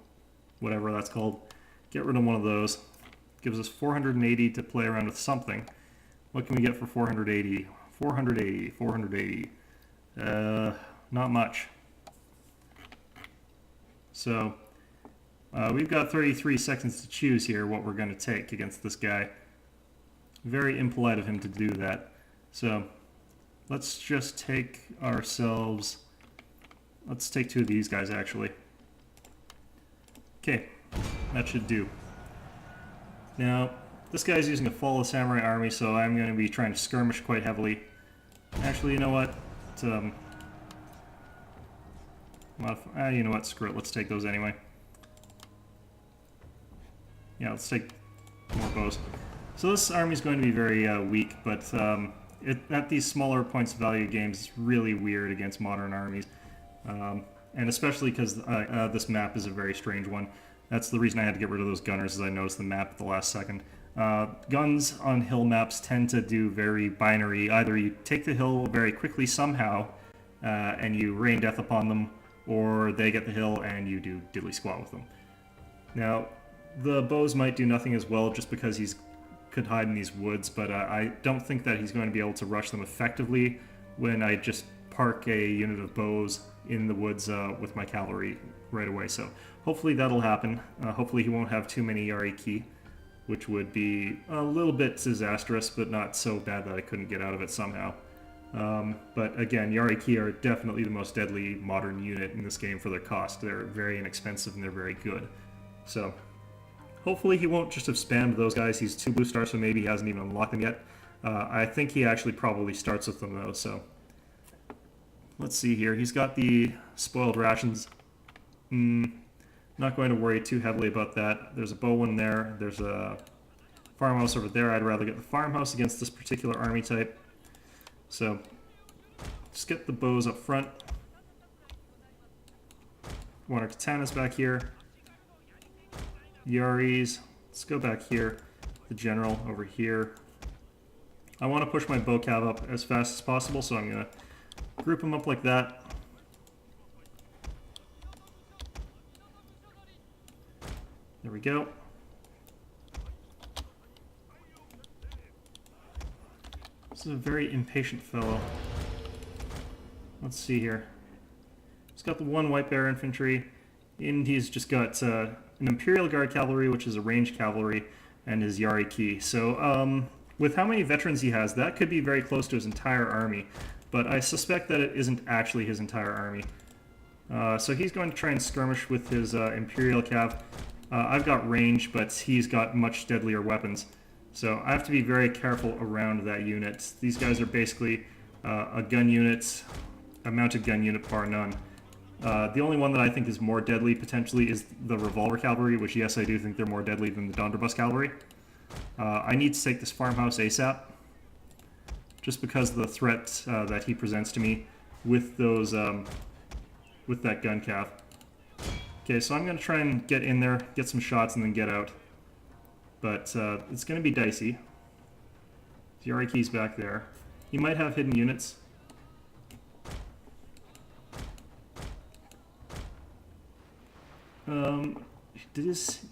S1: whatever that's called. Get rid of one of those. Gives us 480 to play around with something. What can we get for 480? 480. Not much. So, we've got 33 seconds to choose here what we're going to take against this guy. Very impolite of him to do that. So, let's just take ourselves... Let's take 2 of these guys, actually. Okay, that should do. Now, this guy's using a Fall of Samurai army, so I'm going to be trying to skirmish quite heavily. Actually, you know what? You know what? Screw it. Let's take those anyway. Yeah, let's take more bows. So this army is going to be very weak, but at these smaller points of value games, it's really weird against modern armies. And especially because this map is a very strange one. That's the reason I had to get rid of those gunners, as I noticed the map at the last second. Guns on hill maps tend to do very binary. Either you take the hill very quickly somehow, and you rain death upon them, or they get the hill and you do diddly squat with them. Now, the bows might do nothing as well just because he could hide in these woods, but I don't think that he's going to be able to rush them effectively when I just park a unit of bows in the woods with my cavalry right away. So hopefully that'll happen. Hopefully he won't have too many Yariki, which would be a little bit disastrous, but not so bad that I couldn't get out of it somehow. But again, Yariki are definitely the most deadly modern unit in this game for their cost. They're very inexpensive and they're very good. So hopefully he won't just have spammed those guys. He's 2 blue stars, so maybe he hasn't even unlocked them yet. I think he actually probably starts with them though, so Let's see here. He's got the spoiled rations. Not going to worry too heavily about that. There's a bow in there. There's a farmhouse over there. I'd rather get the farmhouse against this particular army type. So just get the bows up front. Want our katanas back here. Yaris. Let's go back here. The general over here. I want to push my bow cav up as fast as possible, so I'm going to group them up like that. There we go. This is a very impatient fellow. Let's see here. He's got the one white bear infantry, and he's just got an Imperial Guard cavalry, which is a ranged cavalry, and his Yari key. So, with how many veterans he has, that could be very close to his entire army, but I suspect that it isn't actually his entire army. So he's going to try and skirmish with his Imperial cav. I've got range, but he's got much deadlier weapons. So I have to be very careful around that unit. These guys are basically a gun unit, a mounted gun unit par none. The only one that I think is more deadly potentially is the revolver cavalry, which yes, I do think they're more deadly than the Donderbus cavalry. I need to take this farmhouse ASAP, just because of the threat that he presents to me with those, with that gun cav. Okay, so I'm going to try and get in there, get some shots, and then get out. But it's going to be dicey. Yari key's back there. He might have hidden units.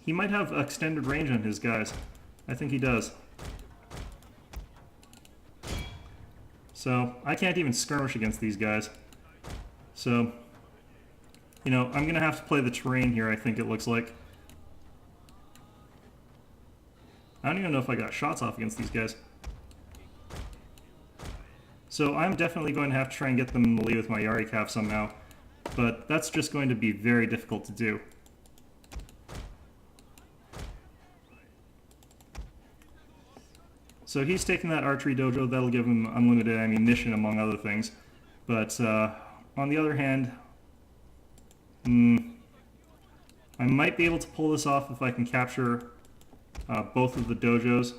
S1: He might have extended range on his guys. I think he does. So, I can't even skirmish against these guys. So, you know, I'm going to have to play the terrain here, I think it looks like. I don't even know if I got shots off against these guys. So I'm definitely going to have to try and get them in the lead with my Yari Cav somehow. But that's just going to be very difficult to do. So he's taking that archery dojo. That'll give him unlimited ammunition, among other things. But on the other hand, I might be able to pull this off if I can capture both of the dojos.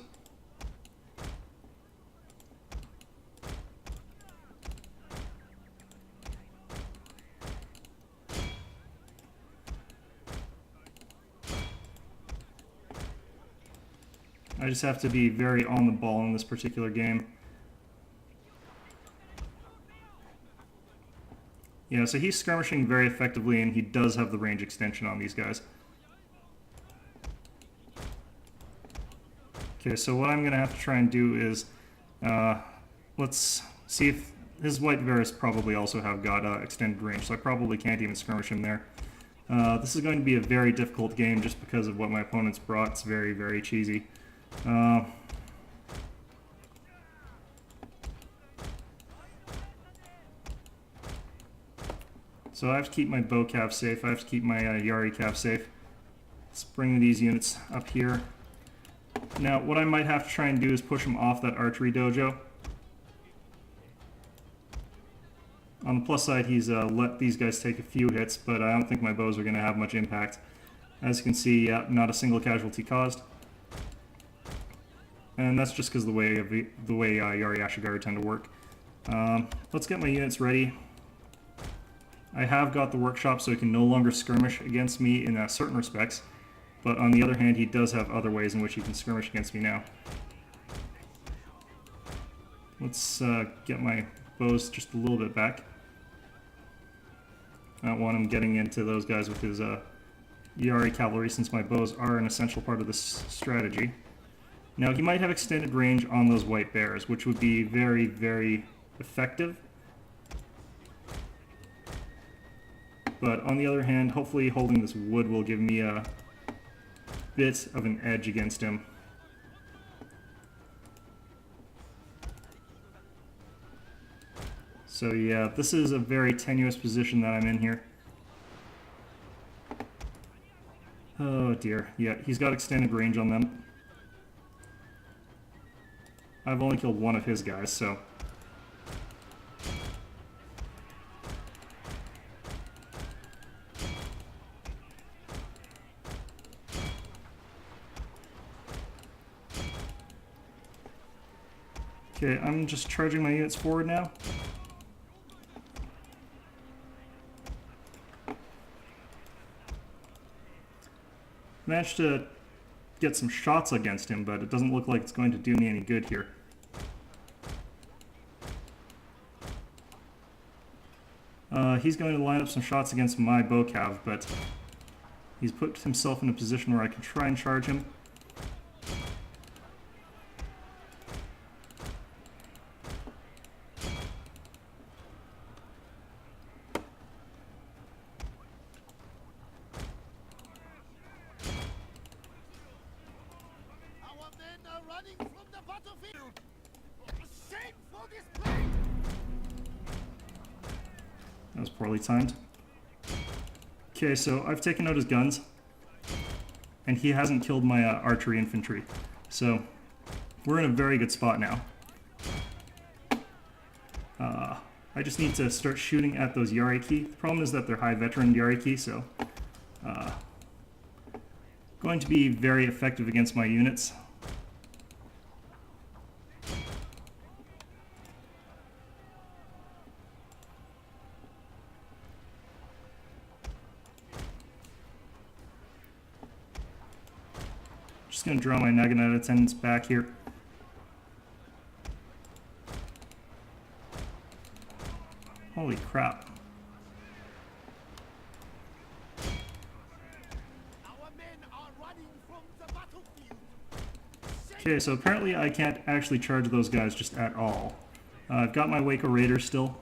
S1: I just have to be very on the ball in this particular game. Yeah, so he's skirmishing very effectively, and he does have the range extension on these guys. Okay, so what I'm going to have to try and do is, let's see if his white bears probably also have got extended range, so I probably can't even skirmish him there. This is going to be a very difficult game just because of what my opponent's brought. It's very, very cheesy. So I have to keep my bow cav safe. I have to keep my Yari cav safe. Let's bring these units up here. Now, what I might have to try and do is push him off that archery dojo. On the plus side, he's let these guys take a few hits, but I don't think my bows are going to have much impact. As you can see, not a single casualty caused. And that's just because of the way Yari Ashigaru tend to work. Let's get my units ready. I have got the workshop, so he can no longer skirmish against me in certain respects. But on the other hand, he does have other ways in which he can skirmish against me now. Let's get my bows just a little bit back. I don't want him getting into those guys with his Yari cavalry, since my bows are an essential part of this strategy. Now, he might have extended range on those white bears, which would be very, very effective. But on the other hand, hopefully holding this wood will give me a bit of an edge against him. So yeah, this is a very tenuous position that I'm in here. Oh dear, yeah, he's got extended range on them. I've only killed one of his guys, so... Okay, I'm just charging my units forward now. Managed to get some shots against him, but it doesn't look like it's going to do me any good here. He's going to line up some shots against my bow cav, but he's put himself in a position where I can try and charge him.
S2: Our men are running from the battlefield. Shame for this place.
S1: That was poorly timed. Okay, so I've taken out his guns, and he hasn't killed my archery infantry. So we're in a very good spot now. I just need to start shooting at those Yariki. The problem is that they're high veteran Yariki, so going to be very effective against my units. Just going to draw my Naginata attendants back here. Holy crap.
S2: Our men are running from the battlefield.
S1: Okay, so apparently I can't actually charge those guys just at all. I've got my Waco Raiders still.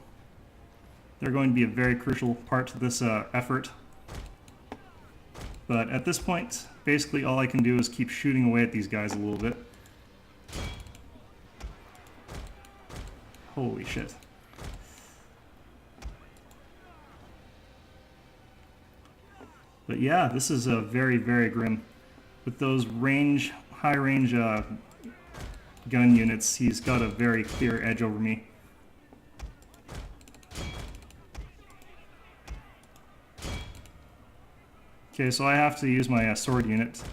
S1: They're going to be a very crucial part to this effort. But at this point, basically all I can do is keep shooting away at these guys a little bit. Holy shit. But yeah, this is a very, very grim. With those high range gun units, he's got a very clear edge over me. Okay, so I have to use my sword unit to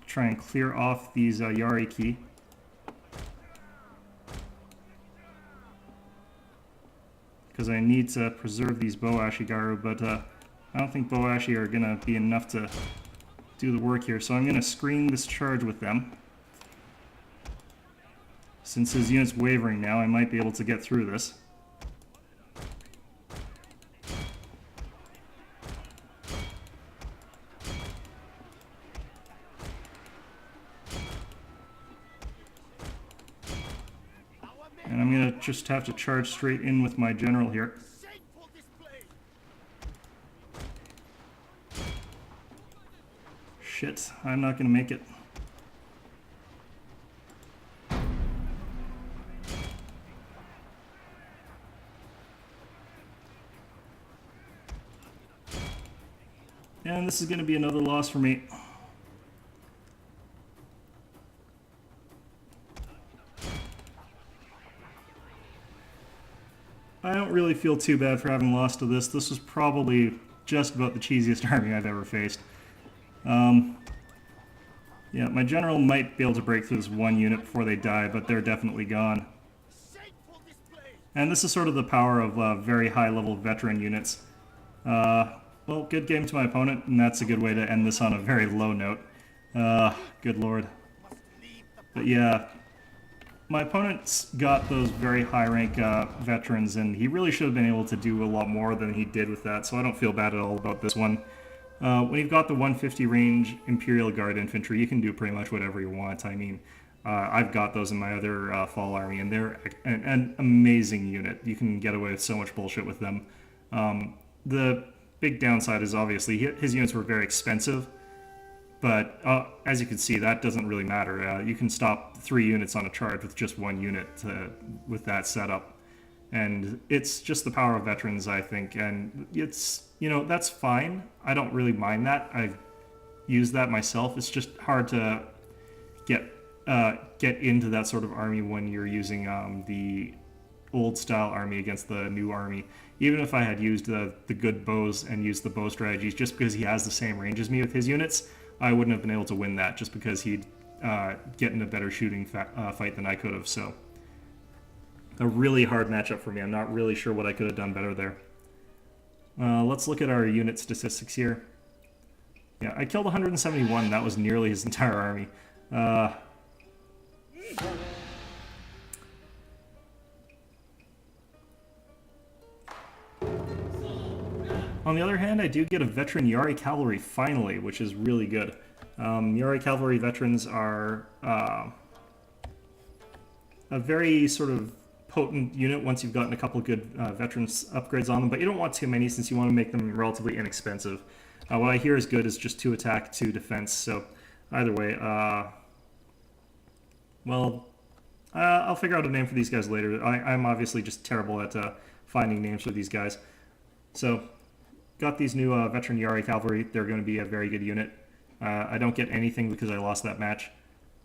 S1: try and clear off these Yariki. Because I need to preserve these Bow Ashigaru, but I don't think Bow Ashi are going to be enough to do the work here, so I'm going to screen this charge with them. Since his unit's wavering now, I might be able to get through this. And I'm going to just have to charge straight in with my general here.
S2: Shameful display.
S1: Shit, I'm not going to make it. And this is going to be another loss for me. I don't really feel too bad for having lost to this. This was probably just about the cheesiest army I've ever faced. Yeah, my general might be able to break through this one unit before they die, but they're definitely gone.
S2: Shameful display.
S1: And this is sort of the power of very high-level veteran units. Well, good game to my opponent, and that's a good way to end this on a very low note. Good lord.
S2: Must leave the
S1: But yeah, my opponent's got those very high-rank veterans, and he really should have been able to do a lot more than he did with that, so I don't feel bad at all about this one. When you've got the 150 range Imperial Guard infantry, you can do pretty much whatever you want. I mean, I've got those in my other fall army, and they're an amazing unit. You can get away with so much bullshit with them. The big downside is obviously his units were very expensive, but as you can see, that doesn't really matter. You can stop 3 units on a charge with just 1 unit with that setup. And it's just the power of veterans, I think, and it's, you know, that's fine. I don't really mind that. I've used that myself. It's just hard to get into that sort of army when you're using the old style army against the new army. Even if I had used the good bows and used the bow strategies, just because he has the same range as me with his units, I wouldn't have been able to win that, just because he'd get in a better shooting fight than I could have. So a really hard matchup for me. I'm not really sure what I could have done better there. Let's look at our unit statistics here. Yeah, I killed 171. That was nearly his entire army. On the other hand, I do get a veteran Yari Cavalry finally, which is really good. Yari Cavalry veterans are a very sort of potent unit once you've gotten a couple good veterans upgrades on them, but you don't want too many since you want to make them relatively inexpensive. What I hear is good is just 2 attack, 2 defense, so either way, well, I'll figure out a name for these guys later. I'm obviously just terrible at finding names for these guys. So, got these new veteran Yari Cavalry. They're going to be a very good unit. I don't get anything because I lost that match.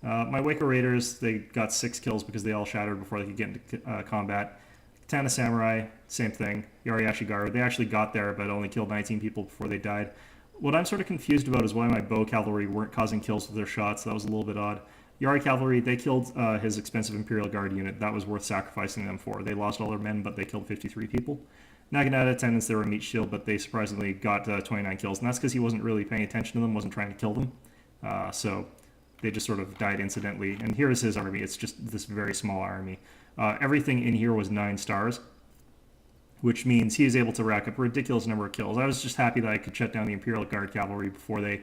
S1: My Waker Raiders, they got 6 kills because they all shattered before they could get into combat. Tana Samurai, same thing. Yari Ashigaru, they actually got there but only killed 19 people before they died. What I'm sort of confused about is why my Bow Cavalry weren't causing kills with their shots. That was a little bit odd. Yari Cavalry, they killed his expensive Imperial Guard unit. That was worth sacrificing them for. They lost all their men, but they killed 53 people. Naginata attendants, they were a meat shield, but they surprisingly got 29 kills, and that's because he wasn't really paying attention to them, wasn't trying to kill them. So they just sort of died incidentally. And here is his army. It's just this very small army. Everything in here was 9 stars, which means he is able to rack up a ridiculous number of kills. I was just happy that I could shut down the Imperial Guard Cavalry before they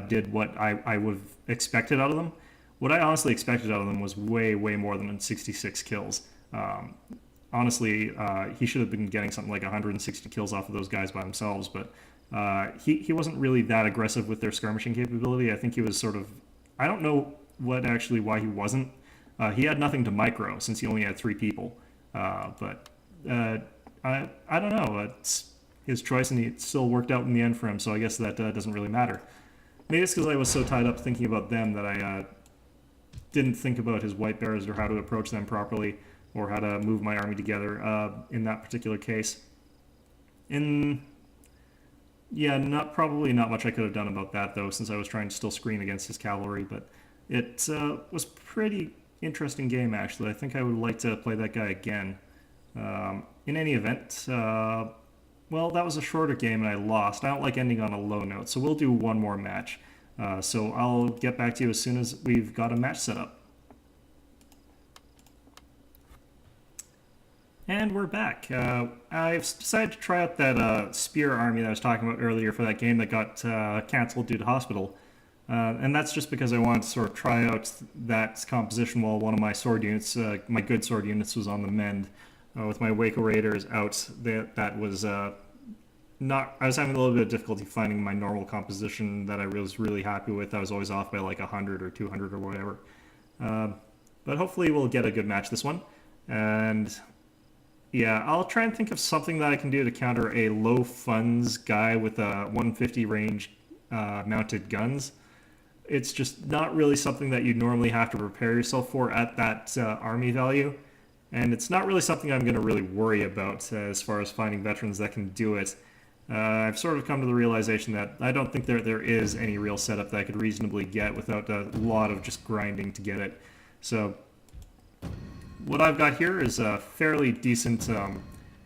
S1: did what I would have expected out of them. What I honestly expected out of them was way, way more than 66 kills. Honestly, he should have been getting something like 160 kills off of those guys by themselves, but he wasn't really that aggressive with their skirmishing capability. I think he was sort of... I don't know why he wasn't. He had nothing to micro since he only had 3 people. But I don't know. It's his choice, and it still worked out in the end for him, so I guess that doesn't really matter. Maybe it's because I was so tied up thinking about them that I didn't think about his White Bears or how to approach them properly, or how to move my army together in that particular case. Probably not much I could have done about that, though, since I was trying to still screen against his cavalry, but it was pretty interesting game, actually. I think I would like to play that guy again. In any event, well, that was a shorter game and I lost. I don't like ending on a low note, so we'll do one more match. So I'll get back to you as soon as we've got a match set up. And we're back. I've decided to try out that spear army that I was talking about earlier for that game that got cancelled due to hospital. And that's just because I wanted to sort of try out that composition while one of my sword units, my good sword units, was on the mend. With my Waco Raiders out, that was not... I was having a little bit of difficulty finding my normal composition that I was really happy with. I was always off by like 100 or 200 or whatever. But hopefully we'll get a good match this one. And... yeah, I'll try and think of something that I can do to counter a low funds guy with a 150 range mounted guns. It's just not really something that you normally have to prepare yourself for at that army value. And it's not really something I'm going to really worry about as far as finding veterans that can do it. I've sort of come to the realization that I don't think there is any real setup that I could reasonably get without a lot of just grinding to get it. So... what I've got here is a fairly decent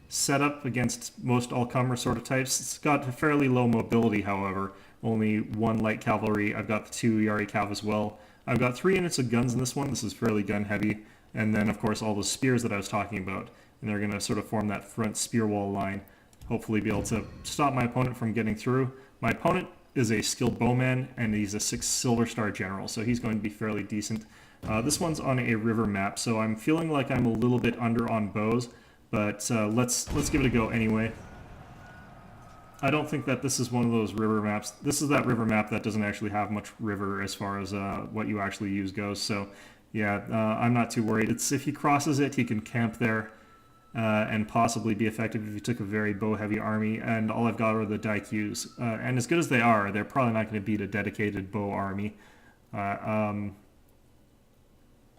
S1: setup against most all-comer sort of types. It's got fairly low mobility, however. Only 1 light cavalry. I've got the 2 Yari Cav as well. I've got 3 units of guns in this one. This is fairly gun-heavy. And then, of course, all the spears that I was talking about. And they're going to sort of form that front spear wall line. Hopefully be able to stop my opponent from getting through. My opponent is a skilled bowman, and he's a 6 Silver Star General, so he's going to be fairly decent. This one's on a river map, so I'm feeling like I'm a little bit under on bows, but let's give it a go anyway. I don't think that this is one of those river maps. This is that river map that doesn't actually have much river as far as what you actually use goes, so yeah, I'm not too worried. It's if he crosses it, he can camp there and possibly be effective if you took a very bow-heavy army, and all I've got are the Daikyus. And as good as they are, they're probably not going to beat a dedicated bow army.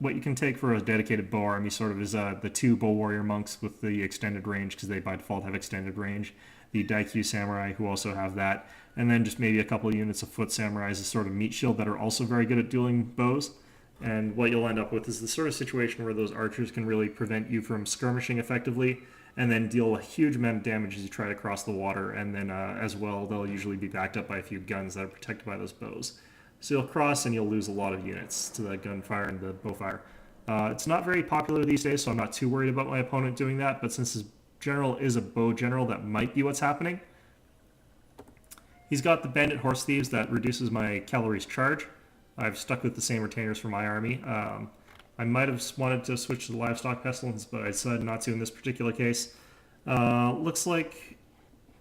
S1: What you can take for a dedicated bow army sort of is the 2 bow warrior monks with the extended range, because they by default have extended range, the Daikyu samurai who also have that, and then just maybe a couple of units of foot samurais as sort of meat shield that are also very good at dueling bows. And what you'll end up with is the sort of situation where those archers can really prevent you from skirmishing effectively, and then deal a huge amount of damage as you try to cross the water, and then as well, they'll usually be backed up by a few guns that are protected by those bows. So you'll cross and you'll lose a lot of units to the gunfire and the bowfire. It's not very popular these days, so I'm not too worried about my opponent doing that, but since his general is a bow general, that might be what's happening. He's got the bandit horse thieves that reduces my cavalry's charge. I've stuck with the same retainers for my army. I might have wanted to switch to the livestock pestilence, but I decided not to in this particular case. Looks like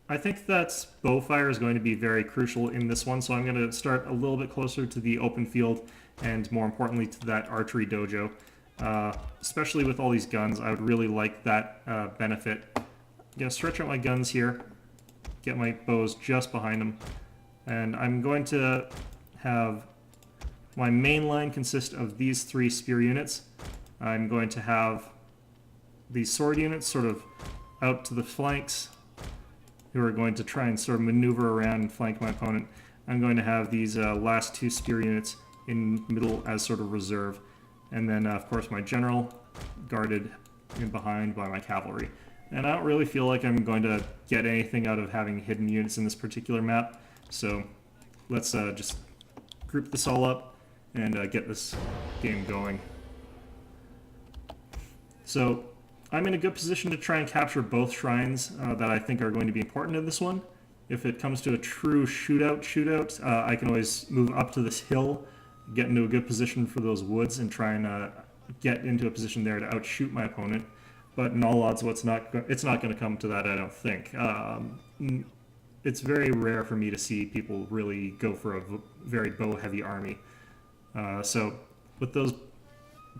S1: I think that bowfire is going to be very crucial in this one, so I'm going to start a little bit closer to the open field and more importantly to that archery dojo. Especially with all these guns, I would really like that benefit. I'm going to stretch out my guns here, get my bows just behind them, and I'm going to have my main line consist of these 3 spear units. I'm going to have these sword units sort of out to the flanks, who are going to try and sort of maneuver around and flank my opponent. I'm going to have these last 2 spear units in middle as sort of reserve. And then, of course, my general guarded in behind by my cavalry. And I don't really feel like I'm going to get anything out of having hidden units in this particular map. So let's just group this all up and get this game going. So I'm in a good position to try and capture both shrines that I think are going to be important in this one. If it comes to a true shootout, I can always move up to this hill, get into a good position for those woods, and try and get into a position there to outshoot my opponent. But in all odds, it's not going to come to that, I don't think. It's very rare for me to see people really go for a very bow-heavy army. So with those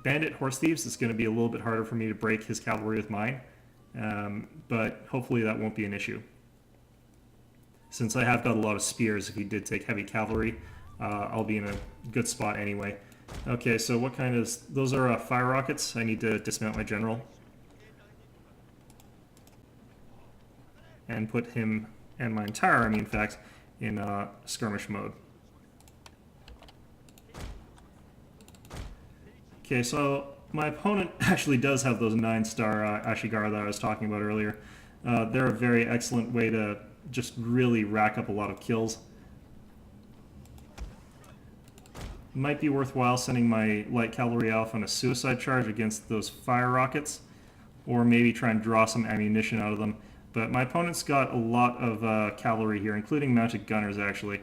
S1: bandit horse thieves, it's going to be a little bit harder for me to break his cavalry with mine, but hopefully that won't be an issue. Since I have got a lot of spears, if he did take heavy cavalry, I'll be in a good spot anyway. Okay, so what kind of... Those are fire rockets. I need to dismount my general and put him, and my entire army in fact, in skirmish mode. Okay, so my opponent actually does have those 9-star Ashigar that I was talking about earlier. They're a very excellent way to just really rack up a lot of kills. Might be worthwhile sending my light cavalry off on a suicide charge against those fire rockets, or maybe try and draw some ammunition out of them. But my opponent's got a lot of cavalry here, including mounted gunners actually.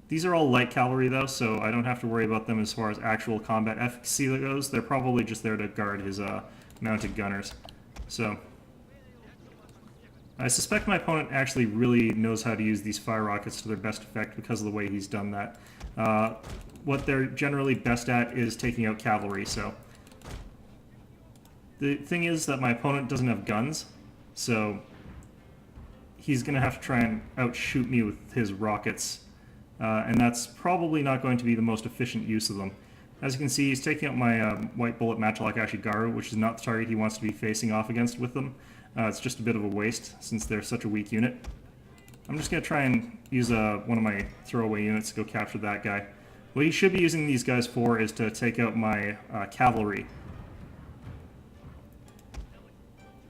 S1: These are all light cavalry though, so I don't have to worry about them as far as actual combat efficacy goes. They're probably just there to guard his mounted gunners. So I suspect my opponent actually really knows how to use these fire rockets to their best effect because of the way he's done that. What they're generally best at is taking out cavalry, so the thing is that my opponent doesn't have guns, so he's going to have to try and outshoot me with his rockets. And that's probably not going to be the most efficient use of them. As you can see, he's taking out my white bullet Matchlock Ashigaru, which is not the target he wants to be facing off against with them. It's just a bit of a waste, since they're such a weak unit. I'm just going to try and use one of my throwaway units to go capture that guy. What he should be using these guys for is to take out my cavalry.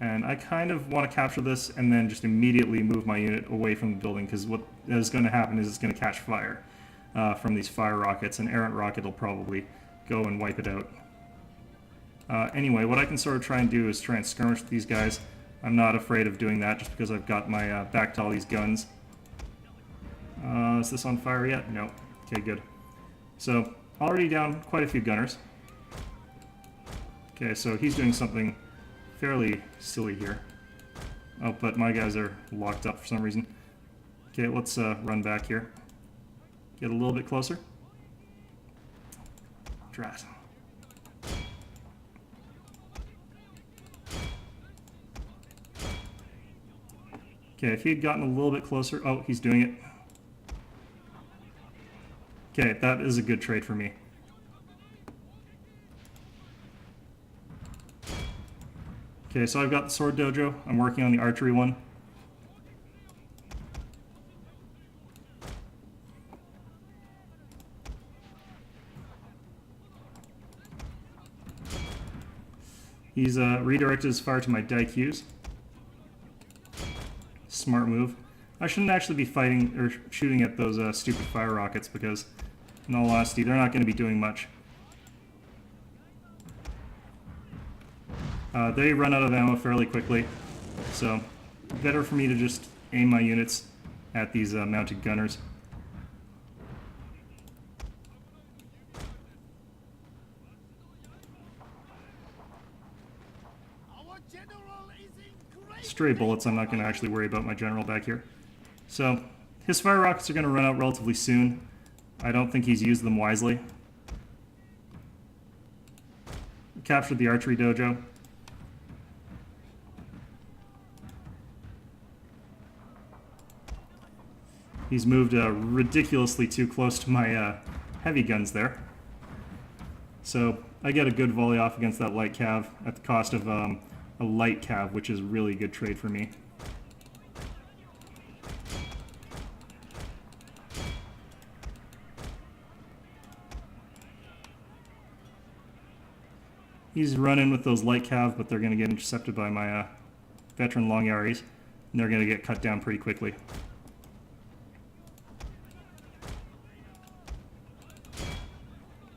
S1: And I kind of want to capture this and then just immediately move my unit away from the building, because what is going to happen is it's going to catch fire from these fire rockets, and errant rocket will probably go and wipe it out. Anyway, what I can sort of try and do is try and skirmish with these guys. I'm not afraid of doing that just because I've got my back to all these guns. Is this on fire yet? No. Okay, good. So, already down quite a few gunners. Okay, so he's doing something fairly silly here. Oh, but my guys are locked up for some reason. Okay, let's run back here. Get a little bit closer. Drat. Okay, if he had gotten a little bit closer... Oh, he's doing it. Okay, that is a good trade for me. Okay, so I've got the sword dojo. I'm working on the archery one. He's redirected his fire to my Daikyu. Smart move. I shouldn't actually be fighting or shooting at those stupid fire rockets because, in all honesty, they're not going to be doing much. They run out of ammo fairly quickly, so better for me to just aim my units at these mounted gunners.
S2: Our general is in great
S1: Stray bullets, I'm not going to actually worry about my general back here. So, his fire rockets are going to run out relatively soon. I don't think he's used them wisely. Captured the archery dojo. He's moved ridiculously too close to my heavy guns there. So I get a good volley off against that light cav at the cost of a light cav, which is really a good trade for me. He's running with those light cav, but they're going to get intercepted by my veteran long yaris, and they're going to get cut down pretty quickly.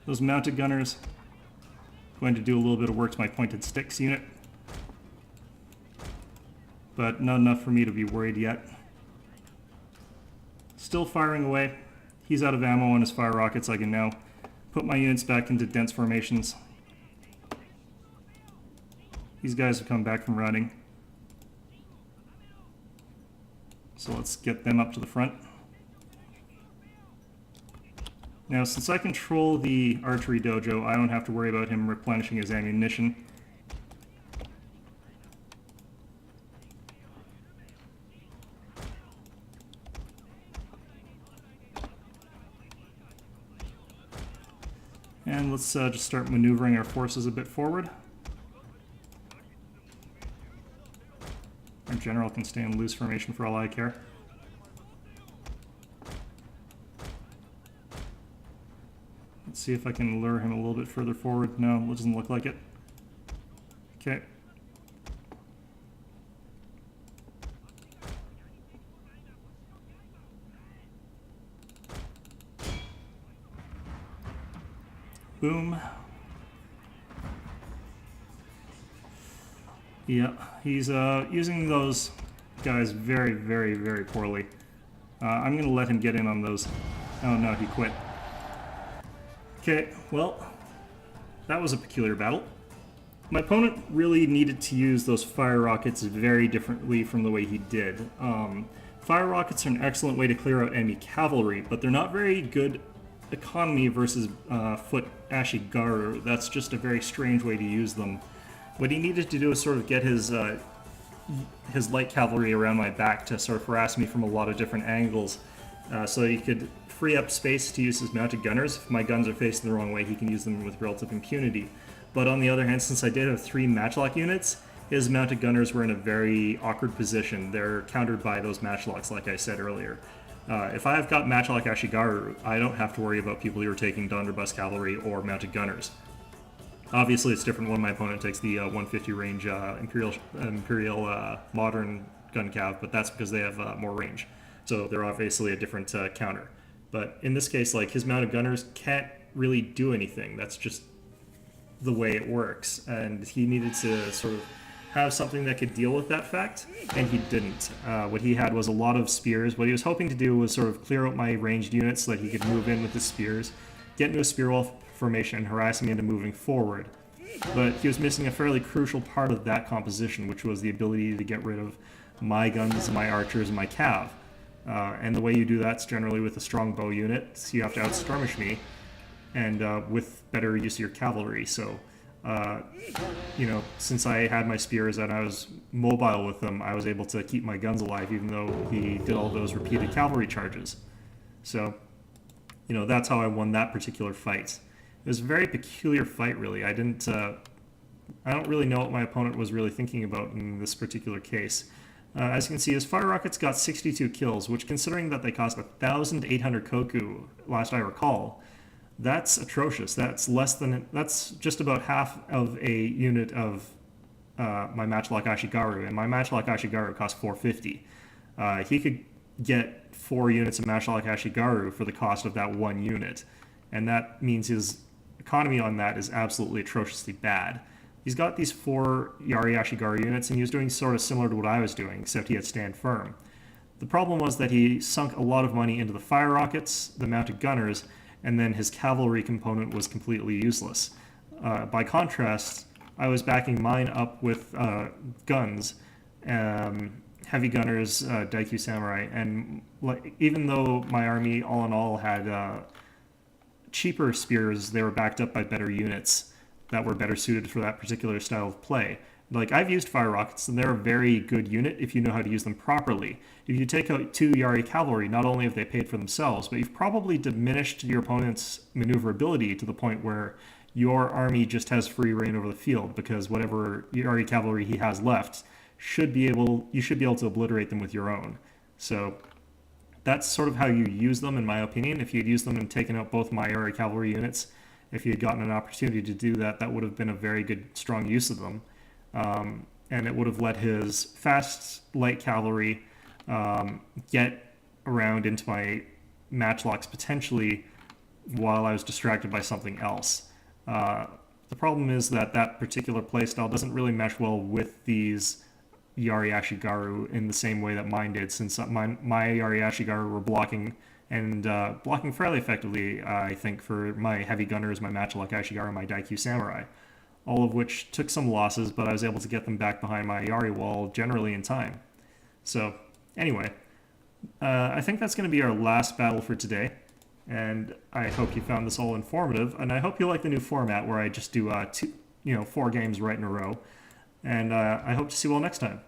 S1: Those mounted gunners, going to do a little bit of work to my pointed sticks unit, but not enough for me to be worried yet. Still firing away. He's out of ammo on his fire rockets. I can now put my units back into dense formations. These guys have come back from running, so let's get them up to the front. Now, since I control the archery dojo, I don't have to worry about him replenishing his ammunition. And let's just start maneuvering our forces a bit forward. Our general can stay in loose formation for all I care. Let's see if I can lure him a little bit further forward. No, it doesn't look like it. Okay. Boom. Yeah, he's using those guys very, very, very poorly. I'm going to let him get in on those. Oh no, he quit. Okay, well, that was a peculiar battle. My opponent really needed to use those fire rockets very differently from the way he did. Fire rockets are an excellent way to clear out enemy cavalry, but they're not very good economy versus foot ashigaru. That's just a very strange way to use them. What he needed to do is sort of get his light cavalry around my back to sort of harass me from a lot of different angles, so he could free up space to use his mounted gunners. If my guns are facing the wrong way, he can use them with relative impunity. But on the other hand, since I did have 3 matchlock units, his mounted gunners were in a very awkward position. They're countered by those matchlocks, like I said earlier. If I've got matchlock Ashigaru, I don't have to worry about people who are taking Donderbus cavalry or mounted gunners. Obviously, it's different when my opponent takes the 150 range Imperial modern gun cav, but that's because they have more range. So they're obviously a different counter. But in this case, like, his mounted gunners can't really do anything. That's just the way it works. And he needed to sort of have something that could deal with that fact, and he didn't. What he had was a lot of spears. What he was hoping to do was sort of clear out my ranged units so that he could move in with his spears, get into a spear wall formation, and harass me into moving forward. But he was missing a fairly crucial part of that composition, which was the ability to get rid of my guns, my archers, and my cav. And the way you do that's generally with a strong bow unit, so you have to outskirmish me, and with better use of your cavalry. So, you know, since I had my spears and I was mobile with them, I was able to keep my guns alive, even though he did all those repeated cavalry charges. So, you know, that's how I won that particular fight. It was a very peculiar fight, really. I don't really know what my opponent was really thinking about in this particular case. As you can see, his fire rockets got 62 kills, which, considering that they cost 1,800 koku, last I recall, that's atrocious. That's just about half of a unit of my Matchlock Ashigaru, and my Matchlock Ashigaru cost 450. He could get 4 units of Matchlock Ashigaru for the cost of that 1 unit, and that means his economy on that is absolutely atrociously bad. He's got these 4 Yari Ashigaru units, and he was doing sort of similar to what I was doing, except he had Stand Firm. The problem was that he sunk a lot of money into the fire rockets, the mounted gunners, and then his cavalry component was completely useless. By contrast, I was backing mine up with guns, heavy gunners, Daikyu Samurai, and even though my army all in all had cheaper spears, they were backed up by better units that were better suited for that particular style of play. Like, I've used fire rockets, and they're a very good unit if you know how to use them properly. If you take out 2 Yari Cavalry, not only have they paid for themselves, but you've probably diminished your opponent's maneuverability to the point where your army just has free reign over the field, because whatever Yari Cavalry he has left you should be able to obliterate them with your own. So that's sort of how you use them, in my opinion. If you'd used them and taken out both my Yari Cavalry units, if you had gotten an opportunity to do that, that would have been a very good, strong use of them. And it would have let his fast light cavalry get around into my matchlocks potentially while I was distracted by something else. The problem is that that particular playstyle doesn't really mesh well with these Yari Ashigaru in the same way that mine did, since my Yari Ashigaru were blocking fairly effectively, I think, for my heavy gunners, my Matchlock Ashigaru, my Daikyu Samurai, all of which took some losses, but I was able to get them back behind my Yari wall generally in time. So, anyway, I think that's going to be our last battle for today, and I hope you found this all informative, and I hope you like the new format where I just do 4 games right in a row, and I hope to see you all next time.